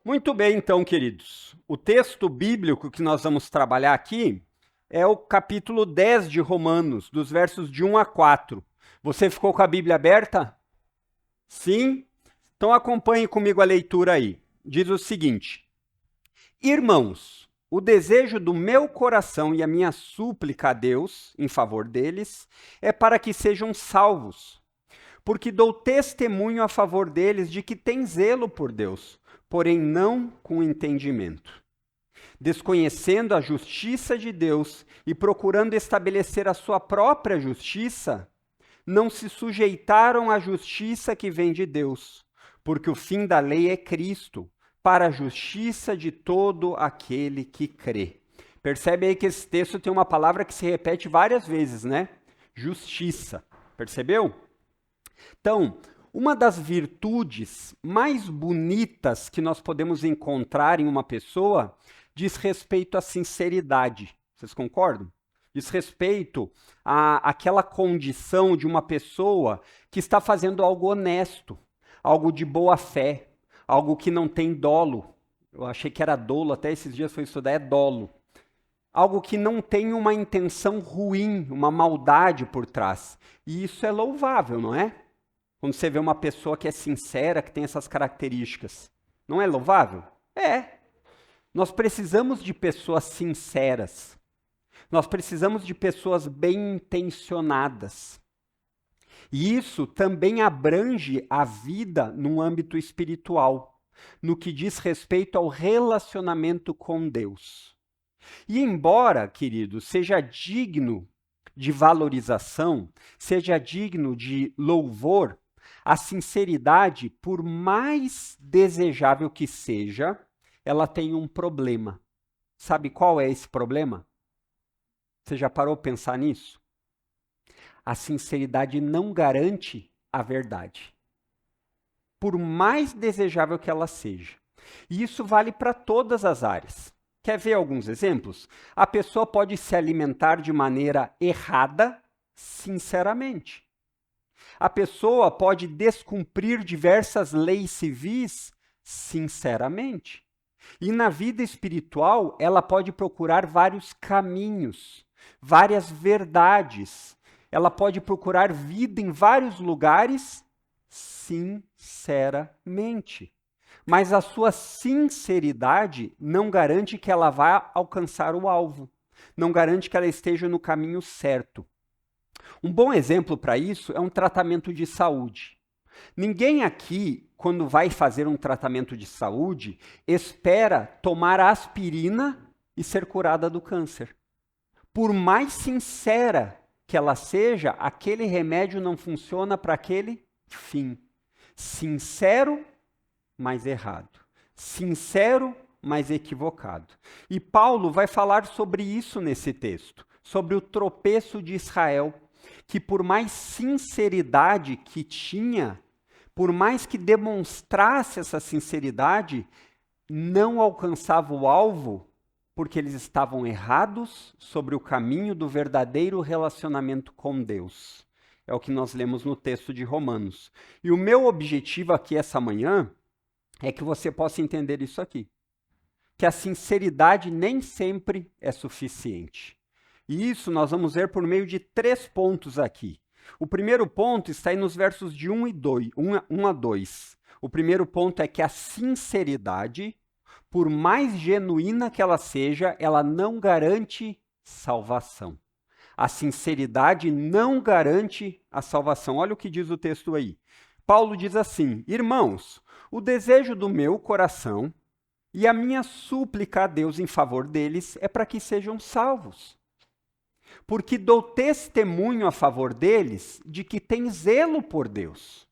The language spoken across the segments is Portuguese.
Muito bem, então, queridos. O texto bíblico que nós vamos trabalhar aqui é o capítulo 10 de Romanos, dos versos de 1 a 4. Você ficou com a Bíblia aberta? Sim? Então acompanhe comigo a leitura aí. Diz o seguinte: Irmãos, o desejo do meu coração e a minha súplica a Deus em favor deles é para que sejam salvos, porque dou testemunho a favor deles de que têm zelo por Deus, porém não com entendimento. Desconhecendo a justiça de Deus e procurando estabelecer a sua própria justiça, não se sujeitaram à justiça que vem de Deus, porque o fim da lei é Cristo, para a justiça de todo aquele que crê. Percebe aí que esse texto tem uma palavra que se repete várias vezes, né? Justiça. Percebeu? Então, uma das virtudes mais bonitas que nós podemos encontrar em uma pessoa diz respeito à sinceridade. Vocês concordam? Diz respeito àquela condição de uma pessoa que está fazendo algo honesto, algo de boa fé, algo que não tem dolo. Eu achei que era dolo, até esses dias fui estudar, é dolo. Algo que não tem uma intenção ruim, uma maldade por trás. E isso é louvável, não é? Quando você vê uma pessoa que é sincera, que tem essas características. Não é louvável? É. Nós precisamos de pessoas sinceras. Nós precisamos de pessoas bem intencionadas. E isso também abrange a vida num âmbito espiritual, no que diz respeito ao relacionamento com Deus. E embora, querido, seja digno de valorização, seja digno de louvor, a sinceridade, por mais desejável que seja, ela tem um problema. Sabe qual é esse problema? Você já parou para pensar nisso? A sinceridade não garante a verdade, por mais desejável que ela seja. E isso vale para todas as áreas. Quer ver alguns exemplos? A pessoa pode se alimentar de maneira errada, sinceramente. A pessoa pode descumprir diversas leis civis, sinceramente. E na vida espiritual, ela pode procurar vários caminhos, várias verdades. Ela pode procurar vida em vários lugares, sinceramente. Mas a sua sinceridade não garante que ela vá alcançar o alvo. Não garante que ela esteja no caminho certo. Um bom exemplo para isso é um tratamento de saúde. Ninguém aqui, quando vai fazer um tratamento de saúde, espera tomar aspirina e ser curada do câncer. Por mais sincera que ela seja, aquele remédio não funciona para aquele fim. Sincero, mas errado. Sincero, mas equivocado. E Paulo vai falar sobre isso nesse texto, sobre o tropeço de Israel, que por mais sinceridade que tinha, por mais que demonstrasse essa sinceridade, não alcançava o alvo, porque eles estavam errados sobre o caminho do verdadeiro relacionamento com Deus. É o que nós lemos no texto de Romanos. E o meu objetivo aqui essa manhã é que você possa entender isso aqui. Que a sinceridade nem sempre é suficiente. E isso nós vamos ver por meio de 3 pontos aqui. O primeiro ponto está aí nos versos de 1 a 2. O primeiro ponto é que a sinceridade, por mais genuína que ela seja, ela não garante salvação. A sinceridade não garante a salvação. Olha o que diz o texto aí. Paulo diz assim: Irmãos, o desejo do meu coração e a minha súplica a Deus em favor deles é para que sejam salvos. Porque dou testemunho a favor deles de que têm zelo por Deus,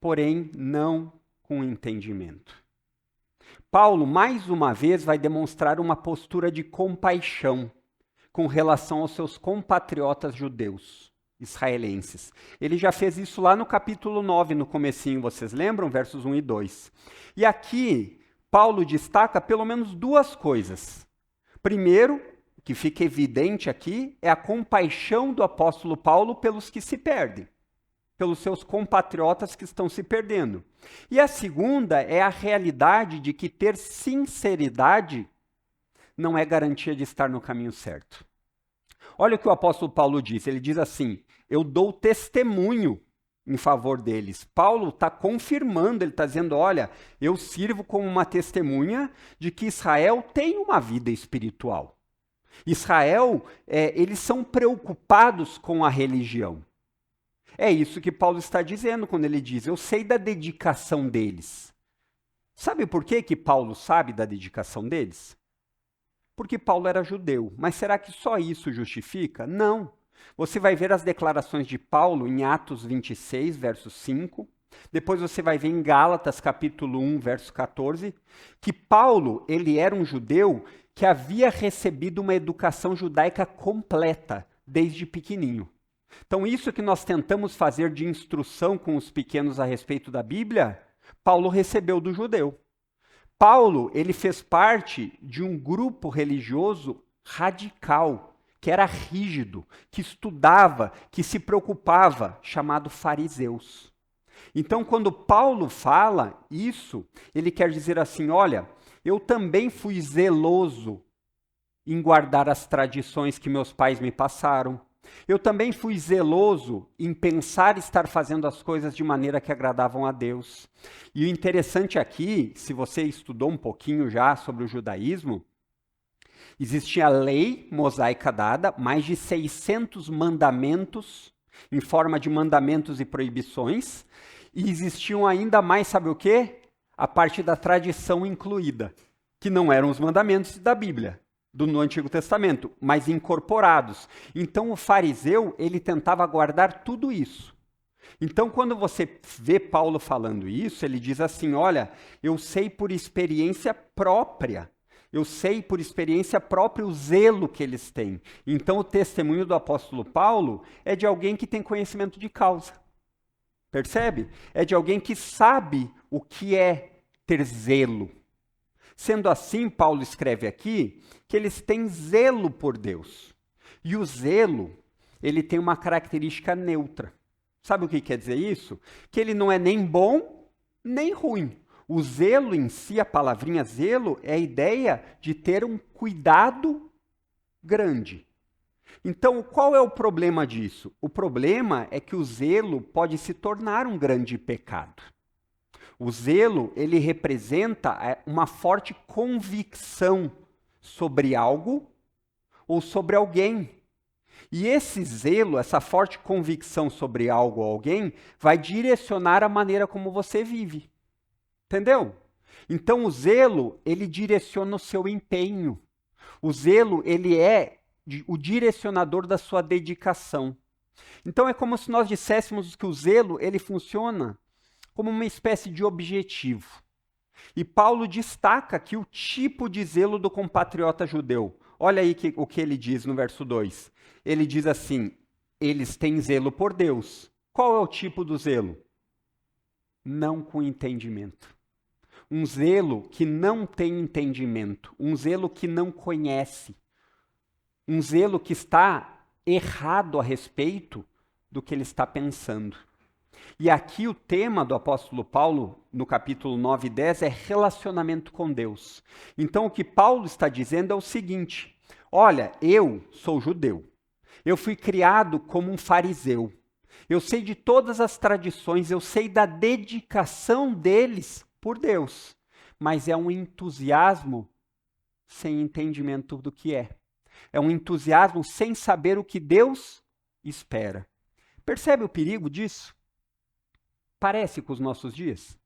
porém não com entendimento. Paulo, mais uma vez, vai demonstrar uma postura de compaixão com relação aos seus compatriotas judeus, israelenses. Ele já fez isso lá no capítulo 9, no comecinho, vocês lembram? Versos 1 e 2. E aqui, Paulo destaca pelo menos 2 coisas. Primeiro, que fica evidente aqui, é a compaixão do apóstolo Paulo pelos que se perdem, pelos seus compatriotas que estão se perdendo. E a segunda é a realidade de que ter sinceridade não é garantia de estar no caminho certo. Olha o que o apóstolo Paulo diz. Ele diz assim: eu dou testemunho em favor deles. Paulo está confirmando, ele está dizendo, olha, eu sirvo como uma testemunha de que Israel tem uma vida espiritual. Israel, eles são preocupados com a religião. É isso que Paulo está dizendo quando ele diz, eu sei da dedicação deles. Sabe por que Paulo sabe da dedicação deles? Porque Paulo era judeu. Mas será que só isso justifica? Não. Você vai ver as declarações de Paulo em Atos 26, verso 5. Depois você vai ver em Gálatas, capítulo 1, verso 14, que Paulo, ele era um judeu que havia recebido uma educação judaica completa, desde pequenininho. Então, isso que nós tentamos fazer de instrução com os pequenos a respeito da Bíblia, Paulo recebeu do judeu. Paulo, ele fez parte de um grupo religioso radical, que era rígido, que estudava, que se preocupava, chamado fariseus. Então, quando Paulo fala isso, ele quer dizer assim, olha, eu também fui zeloso em guardar as tradições que meus pais me passaram. Eu também fui zeloso em pensar estar fazendo as coisas de maneira que agradavam a Deus. E o interessante aqui, se você estudou um pouquinho já sobre o judaísmo, existia a lei mosaica dada, mais de 600 mandamentos, em forma de mandamentos e proibições, e existiam ainda mais, sabe o quê? A parte da tradição incluída, que não eram os mandamentos da Bíblia, no Antigo Testamento, mas incorporados. Então o fariseu, ele tentava guardar tudo isso. Então quando você vê Paulo falando isso, ele diz assim, olha, eu sei por experiência própria, eu sei por experiência própria o zelo que eles têm. Então o testemunho do apóstolo Paulo é de alguém que tem conhecimento de causa. Percebe? É de alguém que sabe o que é ter zelo. Sendo assim, Paulo escreve aqui que eles têm zelo por Deus. E o zelo, ele tem uma característica neutra. Sabe o que quer dizer isso? Que ele não é nem bom, nem ruim. O zelo em si, a palavrinha zelo, é a ideia de ter um cuidado grande. Então, qual é o problema disso? O problema é que o zelo pode se tornar um grande pecado. O zelo, ele representa uma forte convicção sobre algo ou sobre alguém. E esse zelo, essa forte convicção sobre algo ou alguém, vai direcionar a maneira como você vive. Entendeu? Então o zelo, ele direciona o seu empenho. O zelo, ele é o direcionador da sua dedicação. Então é como se nós disséssemos que o zelo, ele funciona como uma espécie de objetivo. E Paulo destaca aqui o tipo de zelo do compatriota judeu. Olha aí o que ele diz no verso 2. Ele diz assim, eles têm zelo por Deus. Qual é o tipo do zelo? Não com entendimento. Um zelo que não tem entendimento. Um zelo que não conhece. Um zelo que está errado a respeito do que ele está pensando. E aqui o tema do apóstolo Paulo, no capítulo 9 e 10, é relacionamento com Deus. Então o que Paulo está dizendo é o seguinte, olha, eu sou judeu, eu fui criado como um fariseu, eu sei de todas as tradições, eu sei da dedicação deles por Deus, mas é um entusiasmo sem entendimento do que é. É um entusiasmo sem saber o que Deus espera. Percebe o perigo disso? Parece com os nossos dias.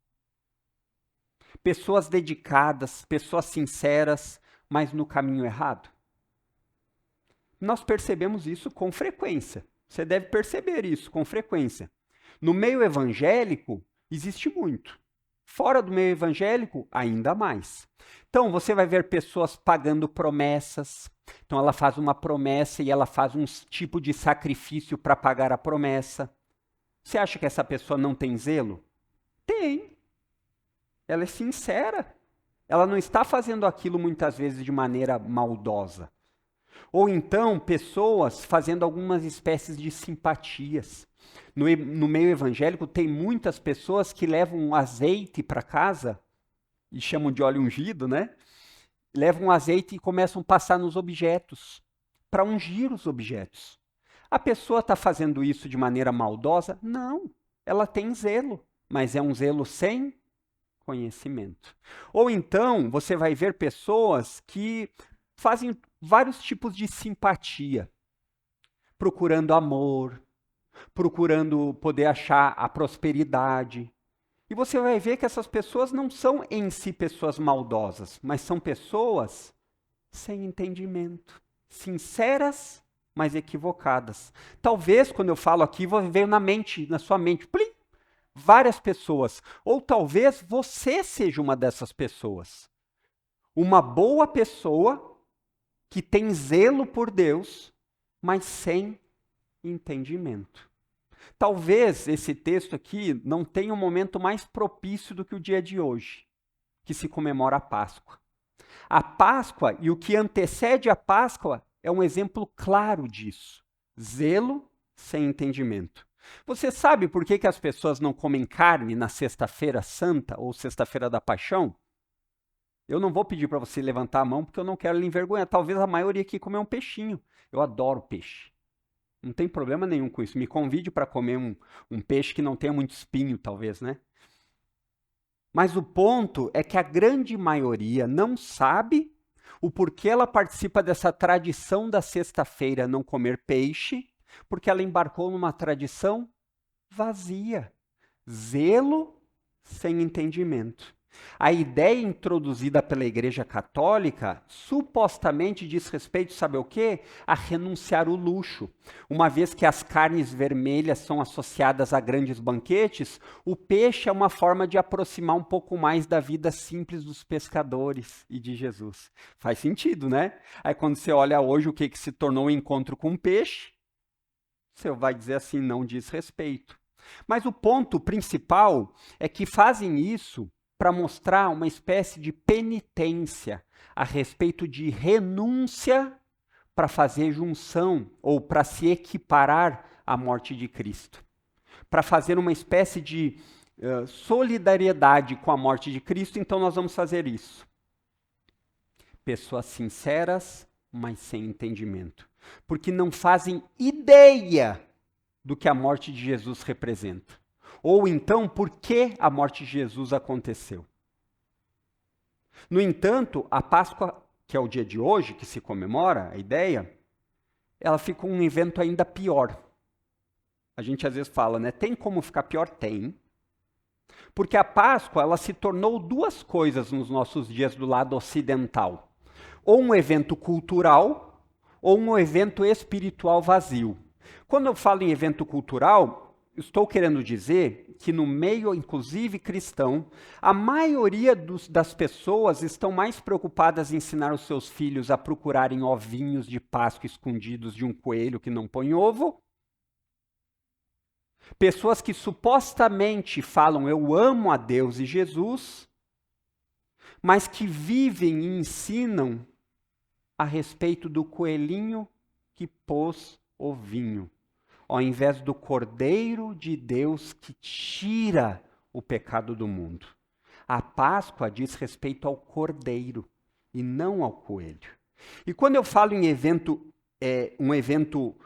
Pessoas dedicadas, pessoas sinceras, mas no caminho errado. Nós percebemos isso com frequência. Você deve perceber isso com frequência. No meio evangélico, existe muito. Fora do meio evangélico, ainda mais. Então, você vai ver pessoas pagando promessas. Então, ela faz uma promessa e ela faz um tipo de sacrifício para pagar a promessa. Você acha que essa pessoa não tem zelo? Tem. Ela é sincera. Ela não está fazendo aquilo muitas vezes de maneira maldosa. Ou então, pessoas fazendo algumas espécies de simpatias. No meio evangélico tem muitas pessoas que levam um azeite para casa, e chamam de óleo ungido, né? Levam um azeite e começam a passar nos objetos, para ungir os objetos. A pessoa está fazendo isso de maneira maldosa? Não, ela tem zelo, mas é um zelo sem conhecimento. Ou então, você vai ver pessoas que fazem vários tipos de simpatia, procurando amor, procurando poder achar a prosperidade. E você vai ver que essas pessoas não são em si pessoas maldosas, mas são pessoas sem entendimento, sinceras, mas equivocadas. Talvez, quando eu falo aqui, veio na sua mente, plim, várias pessoas. Ou talvez você seja uma dessas pessoas. Uma boa pessoa que tem zelo por Deus, mas sem entendimento. Talvez esse texto aqui não tenha um momento mais propício do que o dia de hoje, que se comemora a Páscoa. A Páscoa e o que antecede a Páscoa é um exemplo claro disso. Zelo sem entendimento. Você sabe por que as pessoas não comem carne na Sexta-feira Santa ou Sexta-feira da Paixão? Eu não vou pedir para você levantar a mão porque eu não quero lhe envergonhar. Talvez a maioria aqui comeu um peixinho. Eu adoro peixe. Não tem problema nenhum com isso. Me convide para comer um peixe que não tenha muito espinho, talvez, né? Mas o ponto é que a grande maioria não sabe o porquê ela participa dessa tradição da sexta-feira não comer peixe, porque ela embarcou numa tradição vazia. Zelo sem entendimento. A ideia introduzida pela Igreja Católica supostamente diz respeito, sabe o quê? A renunciar o luxo. Uma vez que as carnes vermelhas são associadas a grandes banquetes, o peixe é uma forma de aproximar um pouco mais da vida simples dos pescadores e de Jesus. Faz sentido, né? Aí quando você olha hoje o que se tornou o encontro com o peixe, você vai dizer assim, não diz respeito. Mas o ponto principal é que fazem isso para mostrar uma espécie de penitência a respeito de renúncia para fazer junção ou para se equiparar à morte de Cristo. Para fazer uma espécie de solidariedade com a morte de Cristo, então nós vamos fazer isso. Pessoas sinceras, mas sem entendimento. Porque não fazem ideia do que a morte de Jesus representa. Ou então, por que a morte de Jesus aconteceu? No entanto, a Páscoa, que é o dia de hoje, que se comemora, a ideia, ela fica um evento ainda pior. A gente às vezes fala, né? Tem como ficar pior? Tem. Porque a Páscoa, ela se tornou duas coisas nos nossos dias do lado ocidental. Ou um evento cultural, ou um evento espiritual vazio. Quando eu falo em evento cultural, estou querendo dizer que no meio, inclusive cristão, a maioria das pessoas estão mais preocupadas em ensinar os seus filhos a procurarem ovinhos de Páscoa escondidos de um coelho que não põe ovo. Pessoas que supostamente falam, eu amo a Deus e Jesus, mas que vivem e ensinam a respeito do coelhinho que pôs ovinho, ao invés do Cordeiro de Deus que tira o pecado do mundo. A Páscoa diz respeito ao Cordeiro e não ao coelho. E quando eu falo em um evento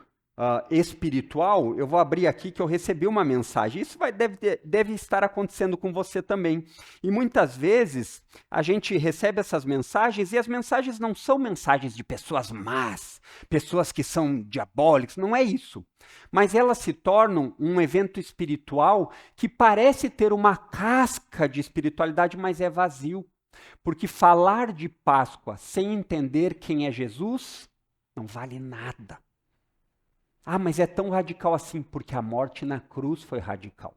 espiritual, eu vou abrir aqui que eu recebi uma mensagem. Isso deve estar acontecendo com você também. E muitas vezes a gente recebe essas mensagens e as mensagens não são mensagens de pessoas más, pessoas que são diabólicas, não é isso. Mas elas se tornam um evento espiritual que parece ter uma casca de espiritualidade, mas é vazio. Porque falar de Páscoa sem entender quem é Jesus não vale nada. Ah, mas é tão radical assim, porque a morte na cruz foi radical.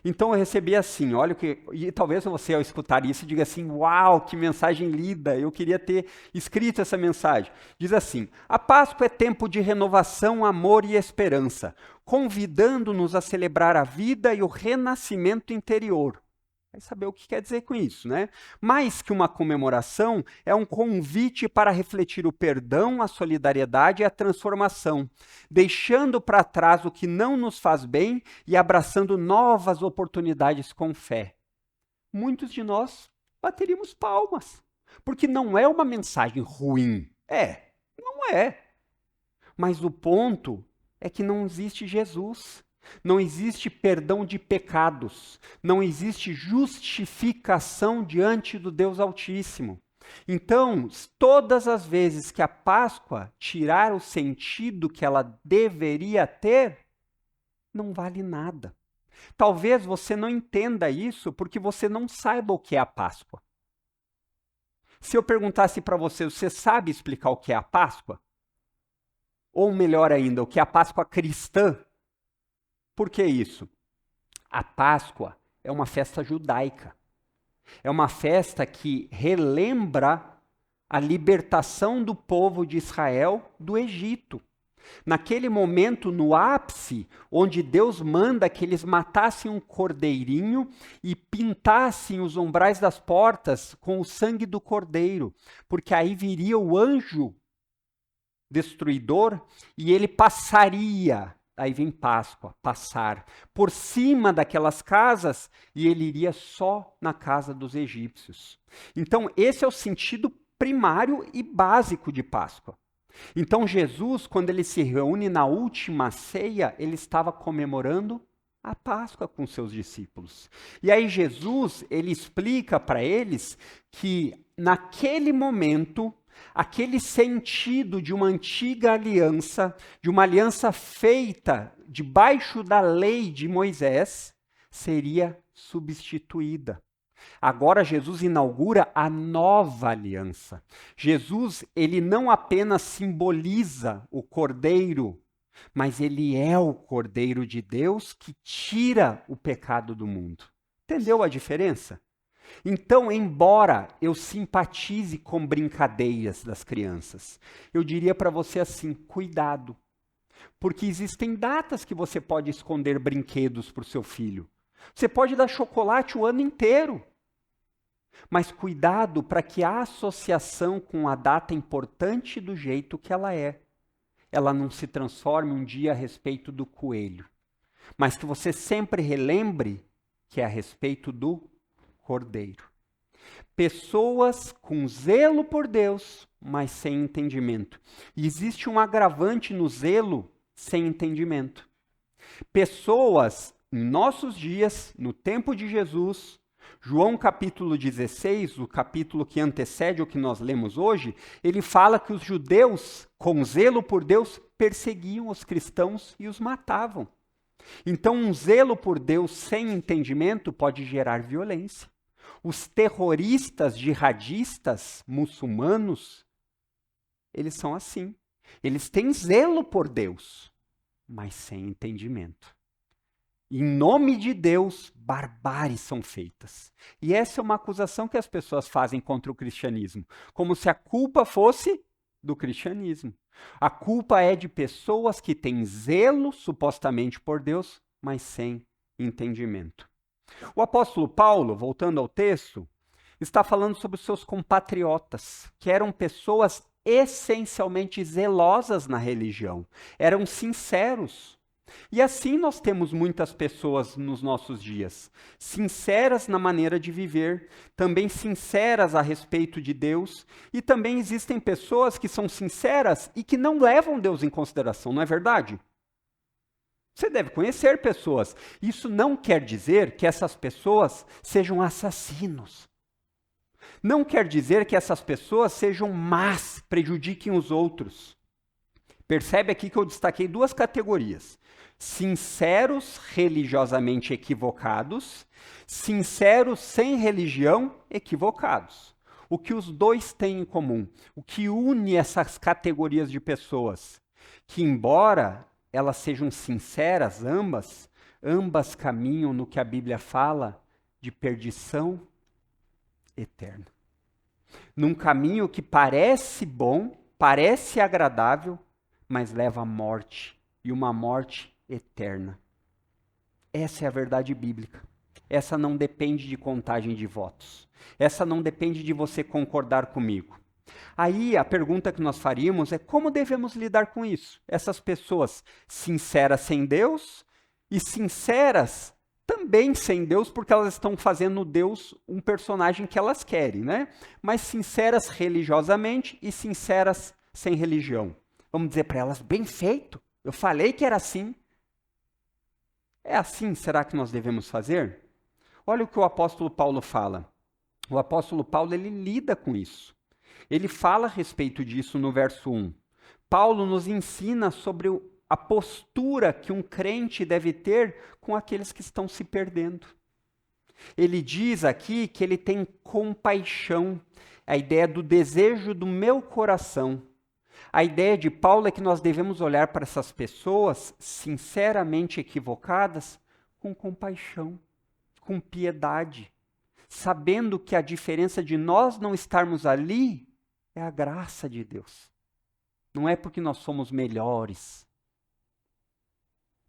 Então eu recebi assim, olha o que... E talvez você ao escutar isso diga assim, uau, que mensagem linda, eu queria ter escrito essa mensagem. Diz assim, a Páscoa é tempo de renovação, amor e esperança, convidando-nos a celebrar a vida e o renascimento interior. Vai saber o que quer dizer com isso, né? Mais que uma comemoração, é um convite para refletir o perdão, a solidariedade e a transformação, deixando para trás o que não nos faz bem e abraçando novas oportunidades com fé. Muitos de nós bateríamos palmas, porque não é uma mensagem ruim. Não é. Mas o ponto é que não existe Jesus. Não existe perdão de pecados, não existe justificação diante do Deus Altíssimo. Então, todas as vezes que a Páscoa tirar o sentido que ela deveria ter, não vale nada. Talvez você não entenda isso porque você não saiba o que é a Páscoa. Se eu perguntasse para você, você sabe explicar o que é a Páscoa? Ou melhor ainda, o que é a Páscoa cristã? Por que isso? A Páscoa é uma festa judaica. É uma festa que relembra a libertação do povo de Israel do Egito. Naquele momento, no ápice, onde Deus manda que eles matassem um cordeirinho e pintassem os umbrais das portas com o sangue do cordeiro, porque aí viria o anjo destruidor e ele passaria. Aí vem Páscoa, passar, por cima daquelas casas, e ele iria só na casa dos egípcios. Então, esse é o sentido primário e básico de Páscoa. Então, Jesus, quando ele se reúne na última ceia, ele estava comemorando a Páscoa com seus discípulos. E aí Jesus, ele explica para eles que naquele momento, aquele sentido de uma antiga aliança, de uma aliança feita debaixo da lei de Moisés, seria substituída. Agora Jesus inaugura a nova aliança. Jesus, ele não apenas simboliza o Cordeiro, mas ele é o Cordeiro de Deus que tira o pecado do mundo. Entendeu a diferença? Então, embora eu simpatize com brincadeiras das crianças, eu diria para você assim, cuidado. Porque existem datas que você pode esconder brinquedos para o seu filho. Você pode dar chocolate o ano inteiro. Mas cuidado para que a associação com a data importante do jeito que ela não se transforme um dia a respeito do coelho. Mas que você sempre relembre que é a respeito do Cordeiro. Pessoas com zelo por Deus, mas sem entendimento. E existe um agravante no zelo sem entendimento. Pessoas, em nossos dias, no tempo de Jesus, João capítulo 16, o capítulo que antecede o que nós lemos hoje, ele fala que os judeus, com zelo por Deus, perseguiam os cristãos e os matavam. Então, um zelo por Deus sem entendimento pode gerar violência. Os terroristas jihadistas muçulmanos, eles são assim. Eles têm zelo por Deus, mas sem entendimento. Em nome de Deus, barbáries são feitas. E essa é uma acusação que as pessoas fazem contra o cristianismo, como se a culpa fosse do cristianismo. A culpa é de pessoas que têm zelo, supostamente por Deus, mas sem entendimento. O apóstolo Paulo, voltando ao texto, está falando sobre os seus compatriotas, que eram pessoas essencialmente zelosas na religião, eram sinceros. E assim nós temos muitas pessoas nos nossos dias, sinceras na maneira de viver, também sinceras a respeito de Deus, e também existem pessoas que são sinceras e que não levam Deus em consideração, não é verdade? Você deve conhecer pessoas. Isso não quer dizer que essas pessoas sejam assassinos. Não quer dizer que essas pessoas sejam más, prejudiquem os outros. Percebe aqui que eu destaquei duas categorias. Sinceros religiosamente equivocados, sinceros sem religião equivocados. O que os dois têm em comum? O que une essas categorias de pessoas? Que embora elas sejam sinceras, ambas caminham no que a Bíblia fala de perdição eterna. Num caminho que parece bom, parece agradável, mas leva à morte, e uma morte eterna. Essa é a verdade bíblica. essa não depende de contagem de votos. Essa não depende de você concordar comigo. Aí a pergunta que nós faríamos é como devemos lidar com isso? Essas pessoas sinceras sem Deus e sinceras também sem Deus, porque elas estão fazendo Deus um personagem que elas querem, né? Mas sinceras religiosamente e sinceras sem religião. Vamos dizer para elas, bem feito, eu falei que era assim. É assim, será que nós devemos fazer? Olha o que o apóstolo Paulo fala. O apóstolo Paulo, ele lida com isso. Ele fala a respeito disso no verso 1. Paulo nos ensina sobre a postura que um crente deve ter com aqueles que estão se perdendo. Ele diz aqui que ele tem compaixão, a ideia do desejo do meu coração. A ideia de Paulo é que nós devemos olhar para essas pessoas sinceramente equivocadas com compaixão, com piedade, sabendo que a diferença de nós não estarmos ali é a graça de Deus. Não é porque nós somos melhores.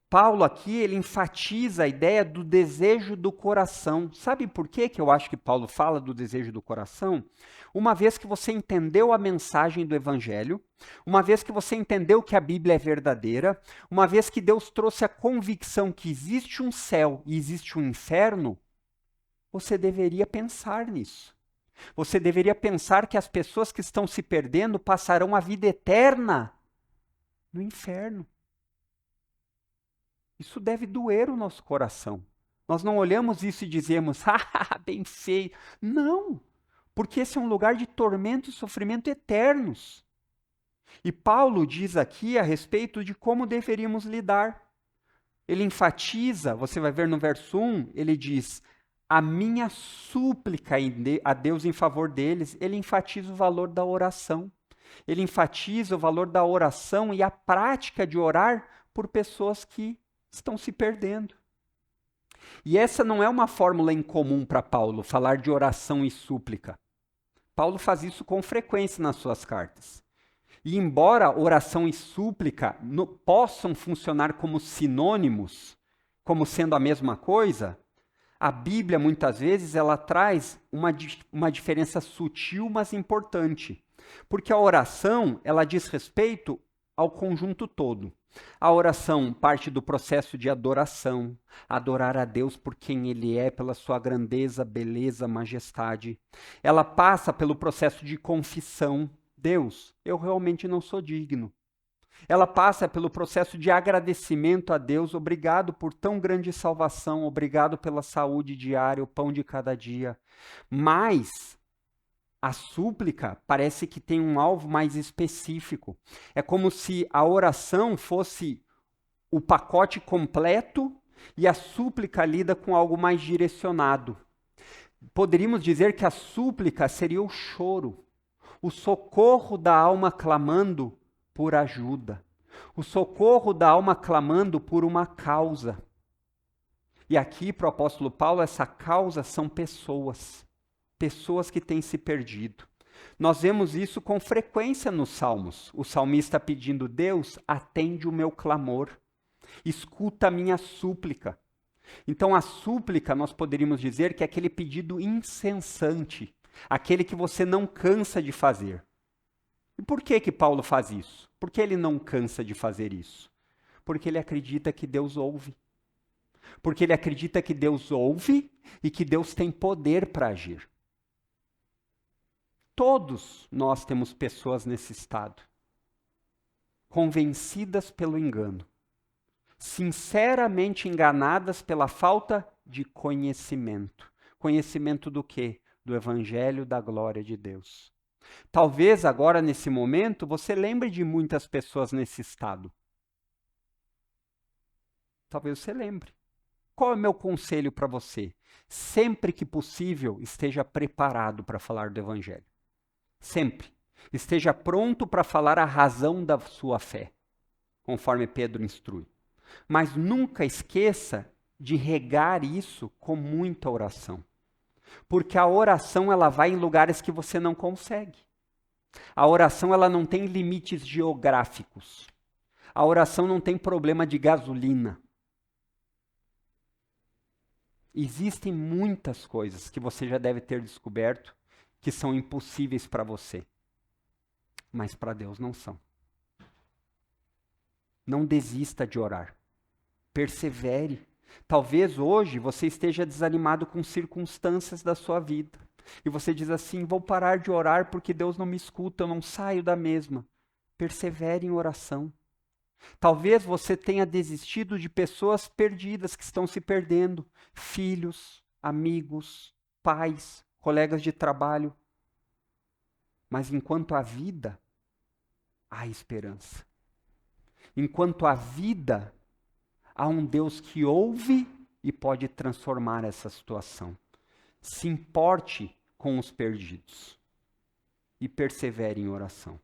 Paulo aqui, ele enfatiza a ideia do desejo do coração. Sabe por que eu acho que Paulo fala do desejo do coração? Uma vez que você entendeu a mensagem do Evangelho, uma vez que você entendeu que a Bíblia é verdadeira, uma vez que Deus trouxe a convicção que existe um céu e existe um inferno, você deveria pensar nisso. Você deveria pensar que as pessoas que estão se perdendo passarão a vida eterna no inferno. Isso deve doer o nosso coração. Nós não olhamos isso e dizemos, bem feio. Não, porque esse é um lugar de tormento e sofrimento eternos. E Paulo diz aqui a respeito de como deveríamos lidar. Ele enfatiza, você vai ver no verso 1, ele diz, a minha súplica a Deus em favor deles. Ele enfatiza o valor da oração. Ele enfatiza o valor da oração e a prática de orar por pessoas que estão se perdendo. E essa não é uma fórmula incomum para Paulo, falar de oração e súplica. Paulo faz isso com frequência nas suas cartas. E embora oração e súplica possam funcionar como sinônimos, como sendo a mesma coisa, a Bíblia muitas vezes ela traz uma diferença sutil, mas importante. Porque a oração ela diz respeito ao conjunto todo. A oração parte do processo de adoração, adorar a Deus por quem Ele é, pela sua grandeza, beleza, majestade. Ela passa pelo processo de confissão. Deus, eu realmente não sou digno. Ela passa pelo processo de agradecimento a Deus, obrigado por tão grande salvação, obrigado pela saúde diária, o pão de cada dia. Mas a súplica parece que tem um alvo mais específico. É como se a oração fosse o pacote completo e a súplica lida com algo mais direcionado. Poderíamos dizer que a súplica seria o choro, o socorro da alma clamando por ajuda, o socorro da alma clamando por uma causa. E aqui, para o apóstolo Paulo, essa causa são pessoas que têm se perdido. Nós vemos isso com frequência nos Salmos. O salmista pedindo, Deus, atende o meu clamor, escuta a minha súplica. Então a súplica, nós poderíamos dizer que é aquele pedido incessante, aquele que você não cansa de fazer. E por que Paulo faz isso? Por que ele não cansa de fazer isso? Porque ele acredita que Deus ouve. Porque ele acredita que Deus ouve e que Deus tem poder para agir. Todos nós temos pessoas nesse estado, convencidas pelo engano, sinceramente enganadas pela falta de conhecimento. Conhecimento do quê? Do Evangelho da glória de Deus. Talvez agora, nesse momento, você lembre de muitas pessoas nesse estado. Talvez você lembre. Qual é o meu conselho para você? Sempre que possível, esteja preparado para falar do Evangelho. Sempre. Esteja pronto para falar a razão da sua fé, conforme Pedro instrui. Mas nunca esqueça de regar isso com muita oração. Porque a oração ela vai em lugares que você não consegue. A oração ela não tem limites geográficos. A oração não tem problema de gasolina. Existem muitas coisas que você já deve ter descoberto que são impossíveis para você, mas para Deus não são. Não desista de orar. Persevere. Talvez hoje você esteja desanimado com circunstâncias da sua vida. E você diz assim, vou parar de orar porque Deus não me escuta, eu não saio da mesma. Persevere em oração. Talvez você tenha desistido de pessoas perdidas que estão se perdendo. Filhos, amigos, pais, colegas de trabalho. Mas enquanto há vida, há esperança. Enquanto há vida, há um Deus que ouve e pode transformar essa situação. Se importe com os perdidos e persevere em oração.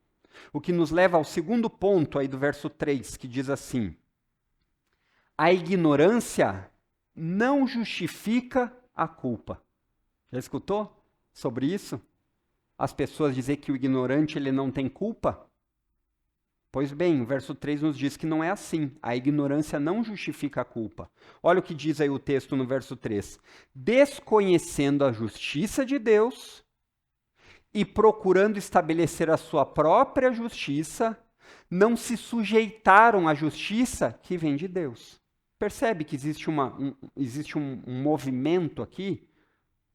O que nos leva ao segundo ponto aí do verso 3, que diz assim: a ignorância não justifica a culpa. Já escutou sobre isso? As pessoas dizem que o ignorante ele não tem culpa? Pois bem, o verso 3 nos diz que não é assim. A ignorância não justifica a culpa. Olha o que diz aí o texto no verso 3. Desconhecendo a justiça de Deus e procurando estabelecer a sua própria justiça, não se sujeitaram à justiça que vem de Deus. Percebe que existe um movimento aqui?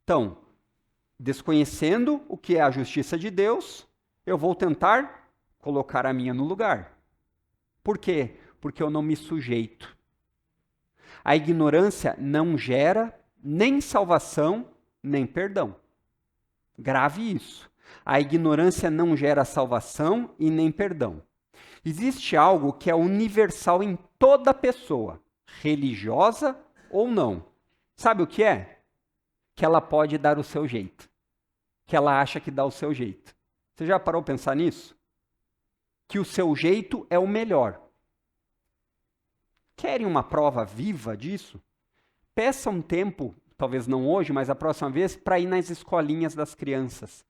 Então, desconhecendo o que é a justiça de Deus, eu vou tentar colocar a minha no lugar. Por quê? Porque eu não me sujeito. A ignorância não gera nem salvação, nem perdão. Grave isso. A ignorância não gera salvação e nem perdão. Existe algo que é universal em toda pessoa, religiosa ou não. Sabe o que é? Que ela pode dar o seu jeito. Que ela acha que dá o seu jeito. Você já parou para pensar nisso? Que o seu jeito é o melhor. Querem uma prova viva disso? Peça um tempo, talvez não hoje, mas a próxima vez, para ir nas escolinhas das crianças.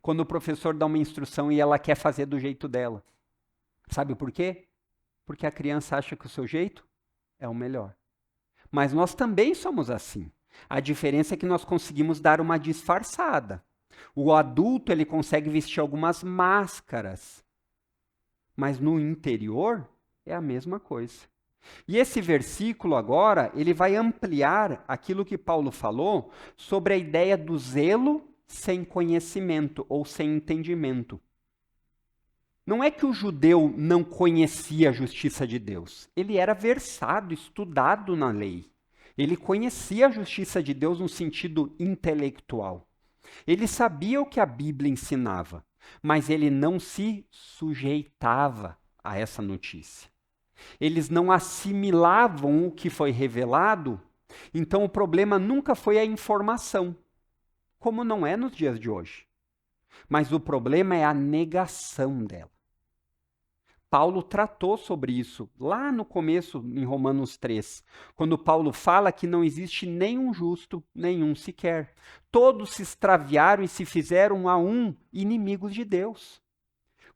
Quando o professor dá uma instrução e ela quer fazer do jeito dela. Sabe por quê? Porque a criança acha que o seu jeito é o melhor. Mas nós também somos assim. A diferença é que nós conseguimos dar uma disfarçada. O adulto, ele consegue vestir algumas máscaras. Mas no interior é a mesma coisa. E esse versículo agora, ele vai ampliar aquilo que Paulo falou sobre a ideia do zelo sem conhecimento ou sem entendimento. Não é que o judeu não conhecia a justiça de Deus. Ele era versado, estudado na lei. Ele conhecia a justiça de Deus no sentido intelectual. Ele sabia o que a Bíblia ensinava, mas ele não se sujeitava a essa notícia. Eles não assimilavam o que foi revelado, então o problema nunca foi a informação, como não é nos dias de hoje. Mas o problema é a negação dela. Paulo tratou sobre isso lá no começo, em Romanos 3, quando Paulo fala que não existe nenhum justo, nenhum sequer. Todos se extraviaram e se fizeram a um inimigos de Deus.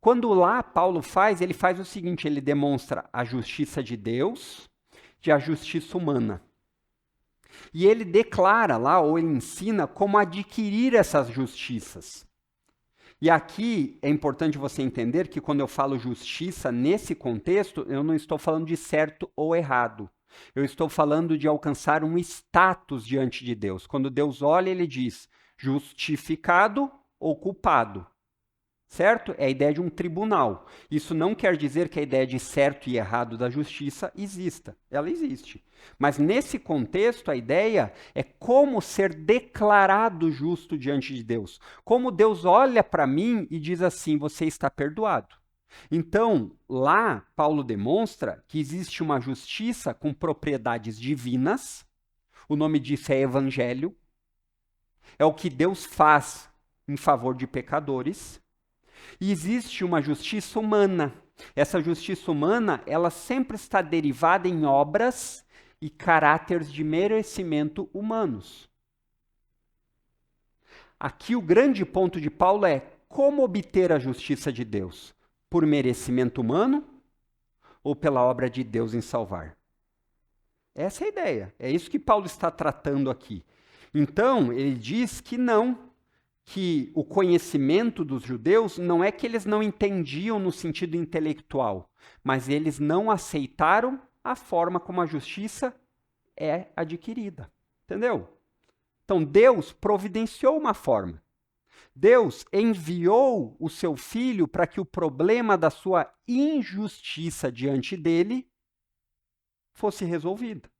Quando lá Paulo ele faz o seguinte, ele demonstra a justiça de Deus e a justiça humana. E ele declara lá, ou ele ensina, como adquirir essas justiças. E aqui é importante você entender que quando eu falo justiça, nesse contexto, eu não estou falando de certo ou errado. Eu estou falando de alcançar um status diante de Deus. Quando Deus olha, ele diz justificado ou culpado. Certo? É a ideia de um tribunal. Isso não quer dizer que a ideia de certo e errado da justiça exista. Ela existe. Mas nesse contexto, a ideia é como ser declarado justo diante de Deus. Como Deus olha para mim e diz assim, você está perdoado. Então, lá, Paulo demonstra que existe uma justiça com propriedades divinas. O nome disso é evangelho. É o que Deus faz em favor de pecadores. E existe uma justiça humana. Essa justiça humana, ela sempre está derivada em obras e caráteres de merecimento humanos. Aqui o grande ponto de Paulo é como obter a justiça de Deus? Por merecimento humano ou pela obra de Deus em salvar? Essa é a ideia. É isso que Paulo está tratando aqui. Então, ele diz que não, que o conhecimento dos judeus não é que eles não entendiam no sentido intelectual, mas eles não aceitaram a forma como a justiça é adquirida. Entendeu? Então, Deus providenciou uma forma. Deus enviou o seu filho para que o problema da sua injustiça diante dele fosse resolvido.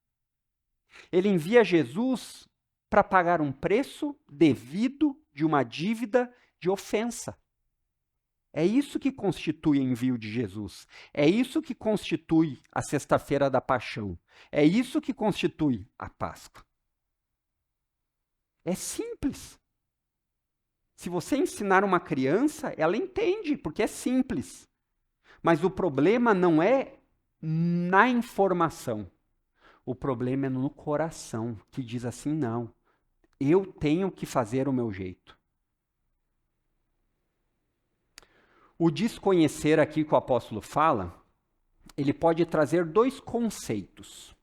Ele envia Jesus para pagar um preço devido de uma dívida de ofensa. É isso que constitui o envio de Jesus. É isso que constitui a Sexta-feira da Paixão. É isso que constitui a Páscoa. É simples. Se você ensinar uma criança, ela entende, porque é simples. Mas o problema não é na informação. O problema é no coração, que diz assim, não, eu tenho que fazer o meu jeito. O desconhecer aqui que o apóstolo fala, ele pode trazer dois conceitos.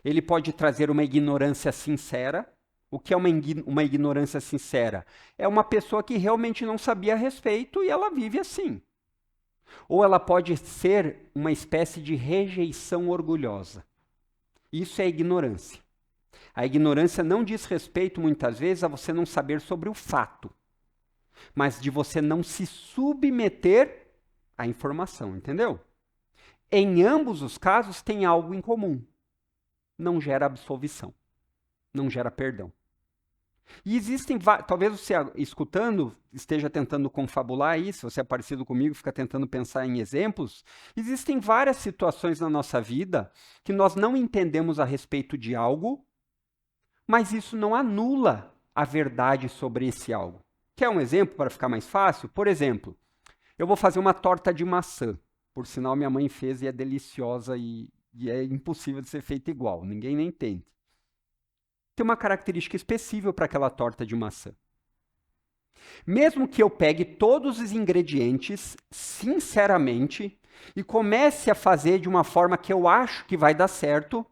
Ele pode trazer uma ignorância sincera. O que é uma ignorância sincera? É uma pessoa que realmente não sabia a respeito e ela vive assim. Ou ela pode ser uma espécie de rejeição orgulhosa. Isso é ignorância. A ignorância não diz respeito, muitas vezes, a você não saber sobre o fato, mas de você não se submeter à informação, entendeu? Em ambos os casos tem algo em comum. Não gera absolvição, não gera perdão. E existem, talvez você escutando esteja tentando confabular isso, se você é parecido comigo, fica tentando pensar em exemplos. Existem várias situações na nossa vida que nós não entendemos a respeito de algo, mas isso não anula a verdade sobre esse algo. Quer um exemplo para ficar mais fácil? Por exemplo, eu vou fazer uma torta de maçã. Por sinal, minha mãe fez e é deliciosa e é impossível de ser feita igual. Ninguém nem tenta. Tem uma característica específica para aquela torta de maçã. Mesmo que eu pegue todos os ingredientes, sinceramente, e comece a fazer de uma forma que eu acho que vai dar certo,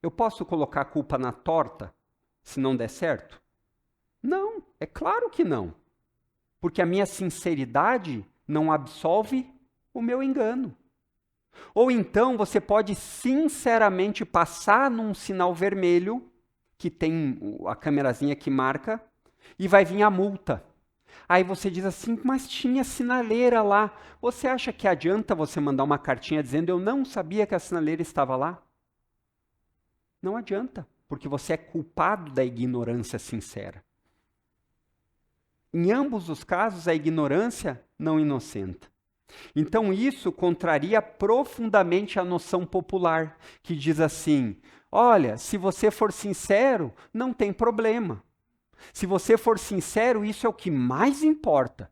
eu posso colocar a culpa na torta se não der certo? Não, é claro que não. Porque a minha sinceridade não absolve o meu engano. Ou então você pode sinceramente passar num sinal vermelho, que tem a câmerazinha que marca, e vai vir a multa. Aí você diz assim, mas tinha sinaleira lá. Você acha que adianta você mandar uma cartinha dizendo eu não sabia que a sinaleira estava lá? Não adianta, porque você é culpado da ignorância sincera. Em ambos os casos, a ignorância não inocenta. Então isso contraria profundamente a noção popular, que diz assim, olha, se você for sincero, não tem problema. Se você for sincero, isso é o que mais importa.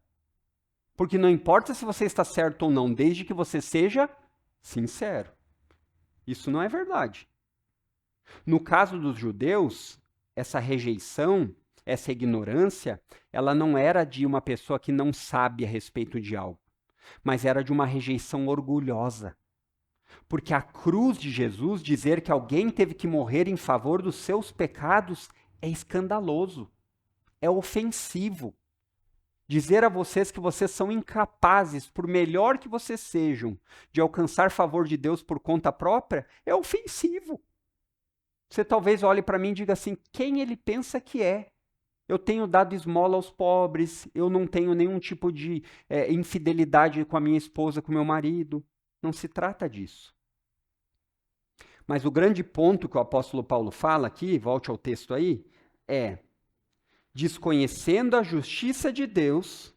Porque não importa se você está certo ou não, desde que você seja sincero. Isso não é verdade. No caso dos judeus, essa rejeição, essa ignorância, ela não era de uma pessoa que não sabe a respeito de algo, mas era de uma rejeição orgulhosa. Porque a cruz de Jesus, dizer que alguém teve que morrer em favor dos seus pecados, é escandaloso, é ofensivo. Dizer a vocês que vocês são incapazes, por melhor que vocês sejam, de alcançar favor de Deus por conta própria, é ofensivo. Você talvez olhe para mim e diga assim, quem ele pensa que é? Eu tenho dado esmola aos pobres, eu não tenho nenhum tipo de infidelidade com a minha esposa, com o meu marido. Não se trata disso. Mas o grande ponto que o apóstolo Paulo fala aqui, volte ao texto aí, é desconhecendo a justiça de Deus,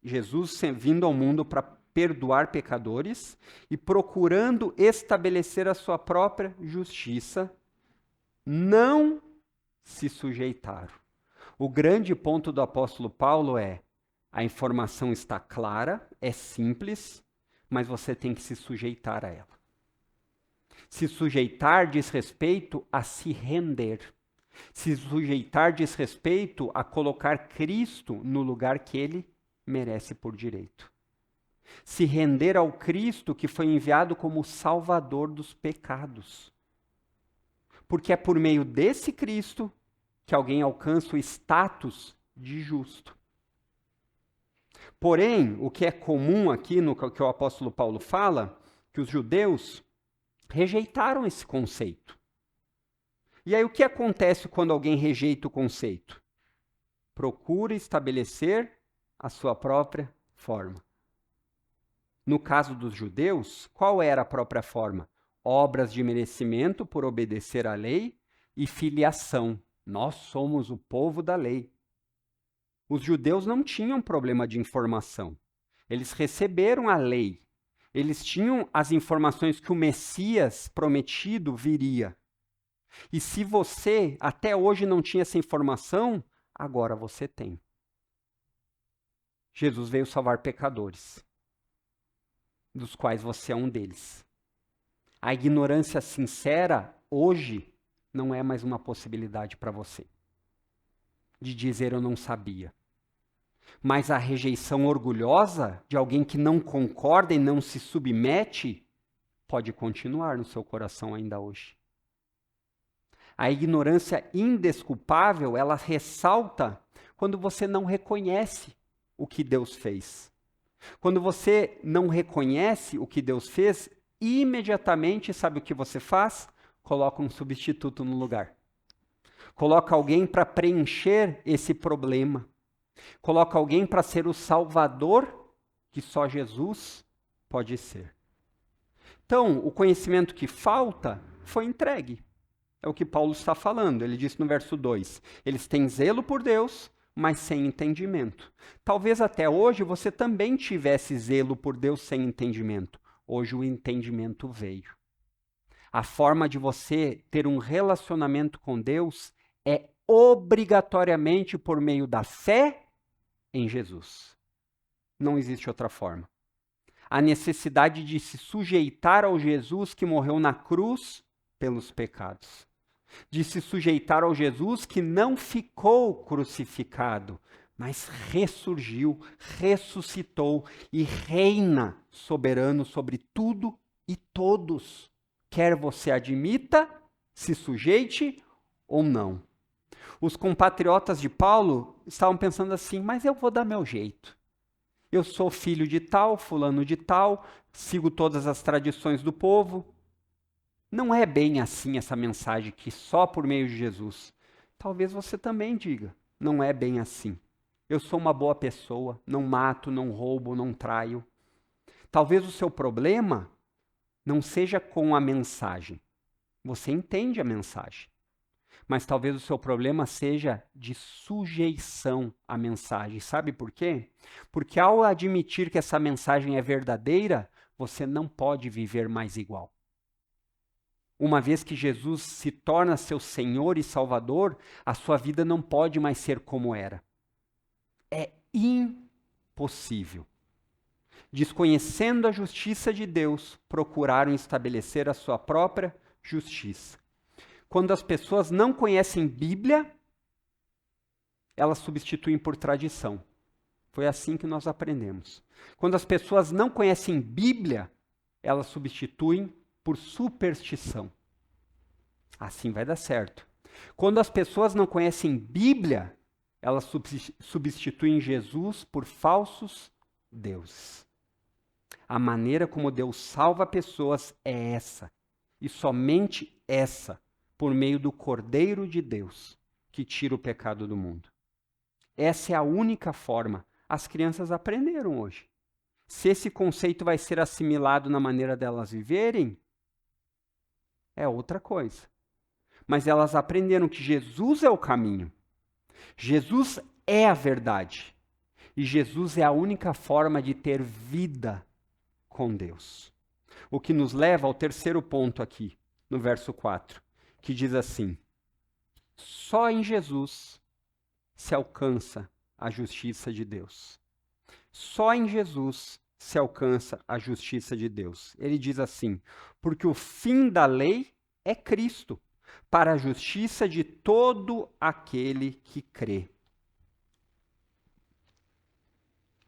Jesus vindo ao mundo para perdoar pecadores e procurando estabelecer a sua própria justiça, não se sujeitaram. O grande ponto do apóstolo Paulo é, a informação está clara, é simples, mas você tem que se sujeitar a ela. Se sujeitar diz respeito a se render. Se sujeitar diz respeito a colocar Cristo no lugar que ele merece por direito. Se render ao Cristo que foi enviado como Salvador dos pecados. Porque é por meio desse Cristo que alguém alcança o status de justo. Porém, o que é comum aqui no que o apóstolo Paulo fala, que os judeus rejeitaram esse conceito. E aí o que acontece quando alguém rejeita o conceito? Procura estabelecer a sua própria forma. No caso dos judeus, qual era a própria forma? Obras de merecimento por obedecer à lei e filiação. Nós somos o povo da lei. Os judeus não tinham problema de informação. Eles receberam a lei. Eles tinham as informações que o Messias prometido viria. E se você até hoje não tinha essa informação, agora você tem. Jesus veio salvar pecadores, dos quais você é um deles. A ignorância sincera, hoje, não é mais uma possibilidade para você. De dizer eu não sabia. Mas a rejeição orgulhosa de alguém que não concorda e não se submete, pode continuar no seu coração ainda hoje. A ignorância indesculpável, ela ressalta quando você não reconhece o que Deus fez. Quando você não reconhece o que Deus fez, imediatamente, sabe o que você faz? Coloca um substituto no lugar. Coloca alguém para preencher esse problema. Coloca alguém para ser o salvador que só Jesus pode ser. Então, o conhecimento que falta foi entregue. É o que Paulo está falando. Ele disse no verso 2, eles têm zelo por Deus, mas sem entendimento. Talvez até hoje você também tivesse zelo por Deus sem entendimento. Hoje o entendimento veio. A forma de você ter um relacionamento com Deus é obrigatoriamente por meio da fé em Jesus. Não existe outra forma. A necessidade de se sujeitar ao Jesus que morreu na cruz pelos pecados. De se sujeitar ao Jesus que não ficou crucificado, mas ressurgiu, ressuscitou e reina soberano sobre tudo e todos. Quer você admita, se sujeite ou não. Os compatriotas de Paulo estavam pensando assim, mas eu vou dar meu jeito. Eu sou filho de tal, fulano de tal, sigo todas as tradições do povo. Não é bem assim essa mensagem que só por meio de Jesus. Talvez você também diga, não é bem assim. Eu sou uma boa pessoa, não mato, não roubo, não traio. Talvez o seu problema não seja com a mensagem. Você entende a mensagem. Mas talvez o seu problema seja de sujeição à mensagem. Sabe por quê? Porque ao admitir que essa mensagem é verdadeira, você não pode viver mais igual. Uma vez que Jesus se torna seu Senhor e Salvador, a sua vida não pode mais ser como era. É impossível. Desconhecendo a justiça de Deus, procuraram estabelecer a sua própria justiça. Quando as pessoas não conhecem Bíblia, elas substituem por tradição. Foi assim que nós aprendemos. Quando as pessoas não conhecem Bíblia, elas substituem por superstição. Assim vai dar certo. Quando as pessoas não conhecem Bíblia, elas substituem Jesus por falsos deuses. A maneira como Deus salva pessoas é essa, e somente essa, por meio do Cordeiro de Deus, que tira o pecado do mundo. Essa é a única forma. As crianças aprenderam hoje. Se esse conceito vai ser assimilado na maneira delas viverem, é outra coisa. Mas elas aprenderam que Jesus é o caminho. Jesus é a verdade. E Jesus é a única forma de ter vida com Deus. O que nos leva ao terceiro ponto aqui, no verso 4, que diz assim: só em Jesus se alcança a justiça de Deus. Só em Jesus se alcança a justiça de Deus. Ele diz assim: porque o fim da lei é Cristo, para a justiça de todo aquele que crê.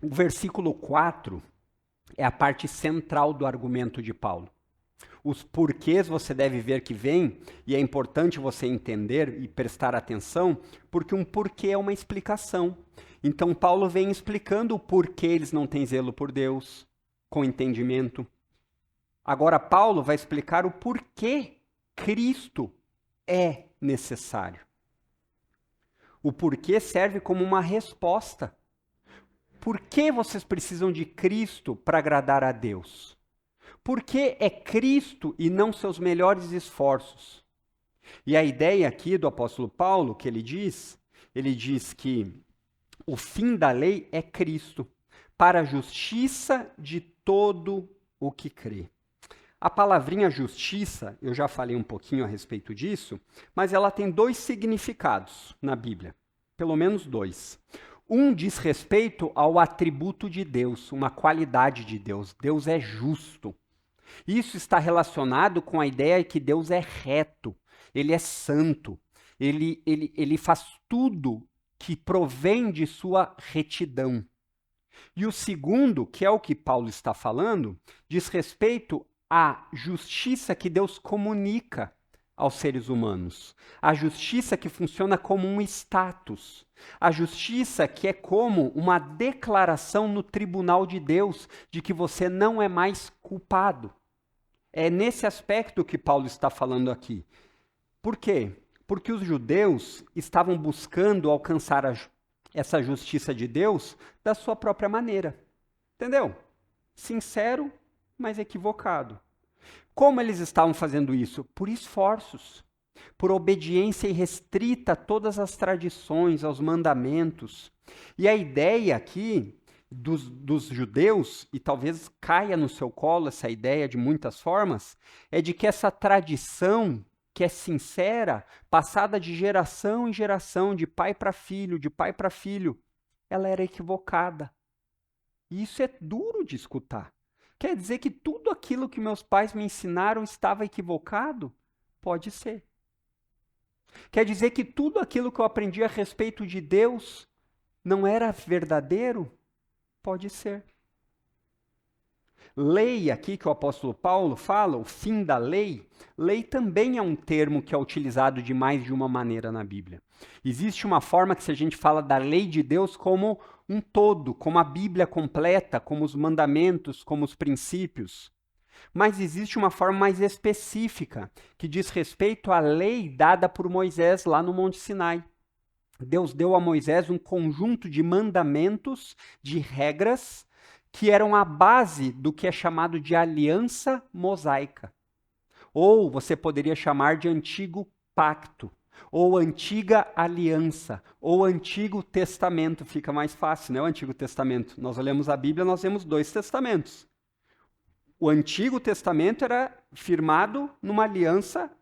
O versículo 4 é a parte central do argumento de Paulo. Os porquês você deve ver que vem, e é importante você entender e prestar atenção, porque um porquê é uma explicação. Então Paulo vem explicando o porquê eles não têm zelo por Deus, com entendimento. Agora Paulo vai explicar o porquê Cristo é necessário. O porquê serve como uma resposta. Por que vocês precisam de Cristo para agradar a Deus? Por que é Cristo e não seus melhores esforços? E a ideia aqui do apóstolo Paulo, que ele diz que o fim da lei é Cristo, para a justiça de todo o que crê. A palavrinha justiça, eu já falei um pouquinho a respeito disso, mas ela tem dois significados na Bíblia, pelo menos dois. Um diz respeito ao atributo de Deus, uma qualidade de Deus. Deus é justo. Isso está relacionado com a ideia de que Deus é reto, ele é santo, ele faz tudo que provém de sua retidão. E o segundo, que é o que Paulo está falando, diz respeito à justiça que Deus comunica aos seres humanos. A justiça que funciona como um status. A justiça que é como uma declaração no tribunal de Deus de que você não é mais culpado. É nesse aspecto que Paulo está falando aqui. Por quê? Porque os judeus estavam buscando alcançar essa justiça de Deus da sua própria maneira. Entendeu? Sincero, mas equivocado. Como eles estavam fazendo isso? Por esforços, por obediência irrestrita a todas as tradições, aos mandamentos. E a ideia aqui dos judeus, e talvez caia no seu colo essa ideia de muitas formas, é de que essa tradição que é sincera, passada de geração em geração, de pai para filho, ela era equivocada. E isso é duro de escutar. Quer dizer que tudo aquilo que meus pais me ensinaram estava equivocado? Pode ser. Quer dizer que tudo aquilo que eu aprendi a respeito de Deus não era verdadeiro? Pode ser. Lei aqui que o apóstolo Paulo fala, o fim da lei, lei também é um termo que é utilizado de mais de uma maneira na Bíblia. Existe uma forma que se a gente fala da lei de Deus como um todo, como a Bíblia completa, como os mandamentos, como os princípios. Mas existe uma forma mais específica, que diz respeito à lei dada por Moisés lá no Monte Sinai. Deus deu a Moisés um conjunto de mandamentos, de regras, que eram a base do que é chamado de aliança mosaica. Ou você poderia chamar de antigo pacto, ou antiga aliança, ou antigo testamento. Fica mais fácil, né? O Antigo Testamento. Nós olhamos a Bíblia, nós vemos dois testamentos. O Antigo Testamento era firmado numa aliança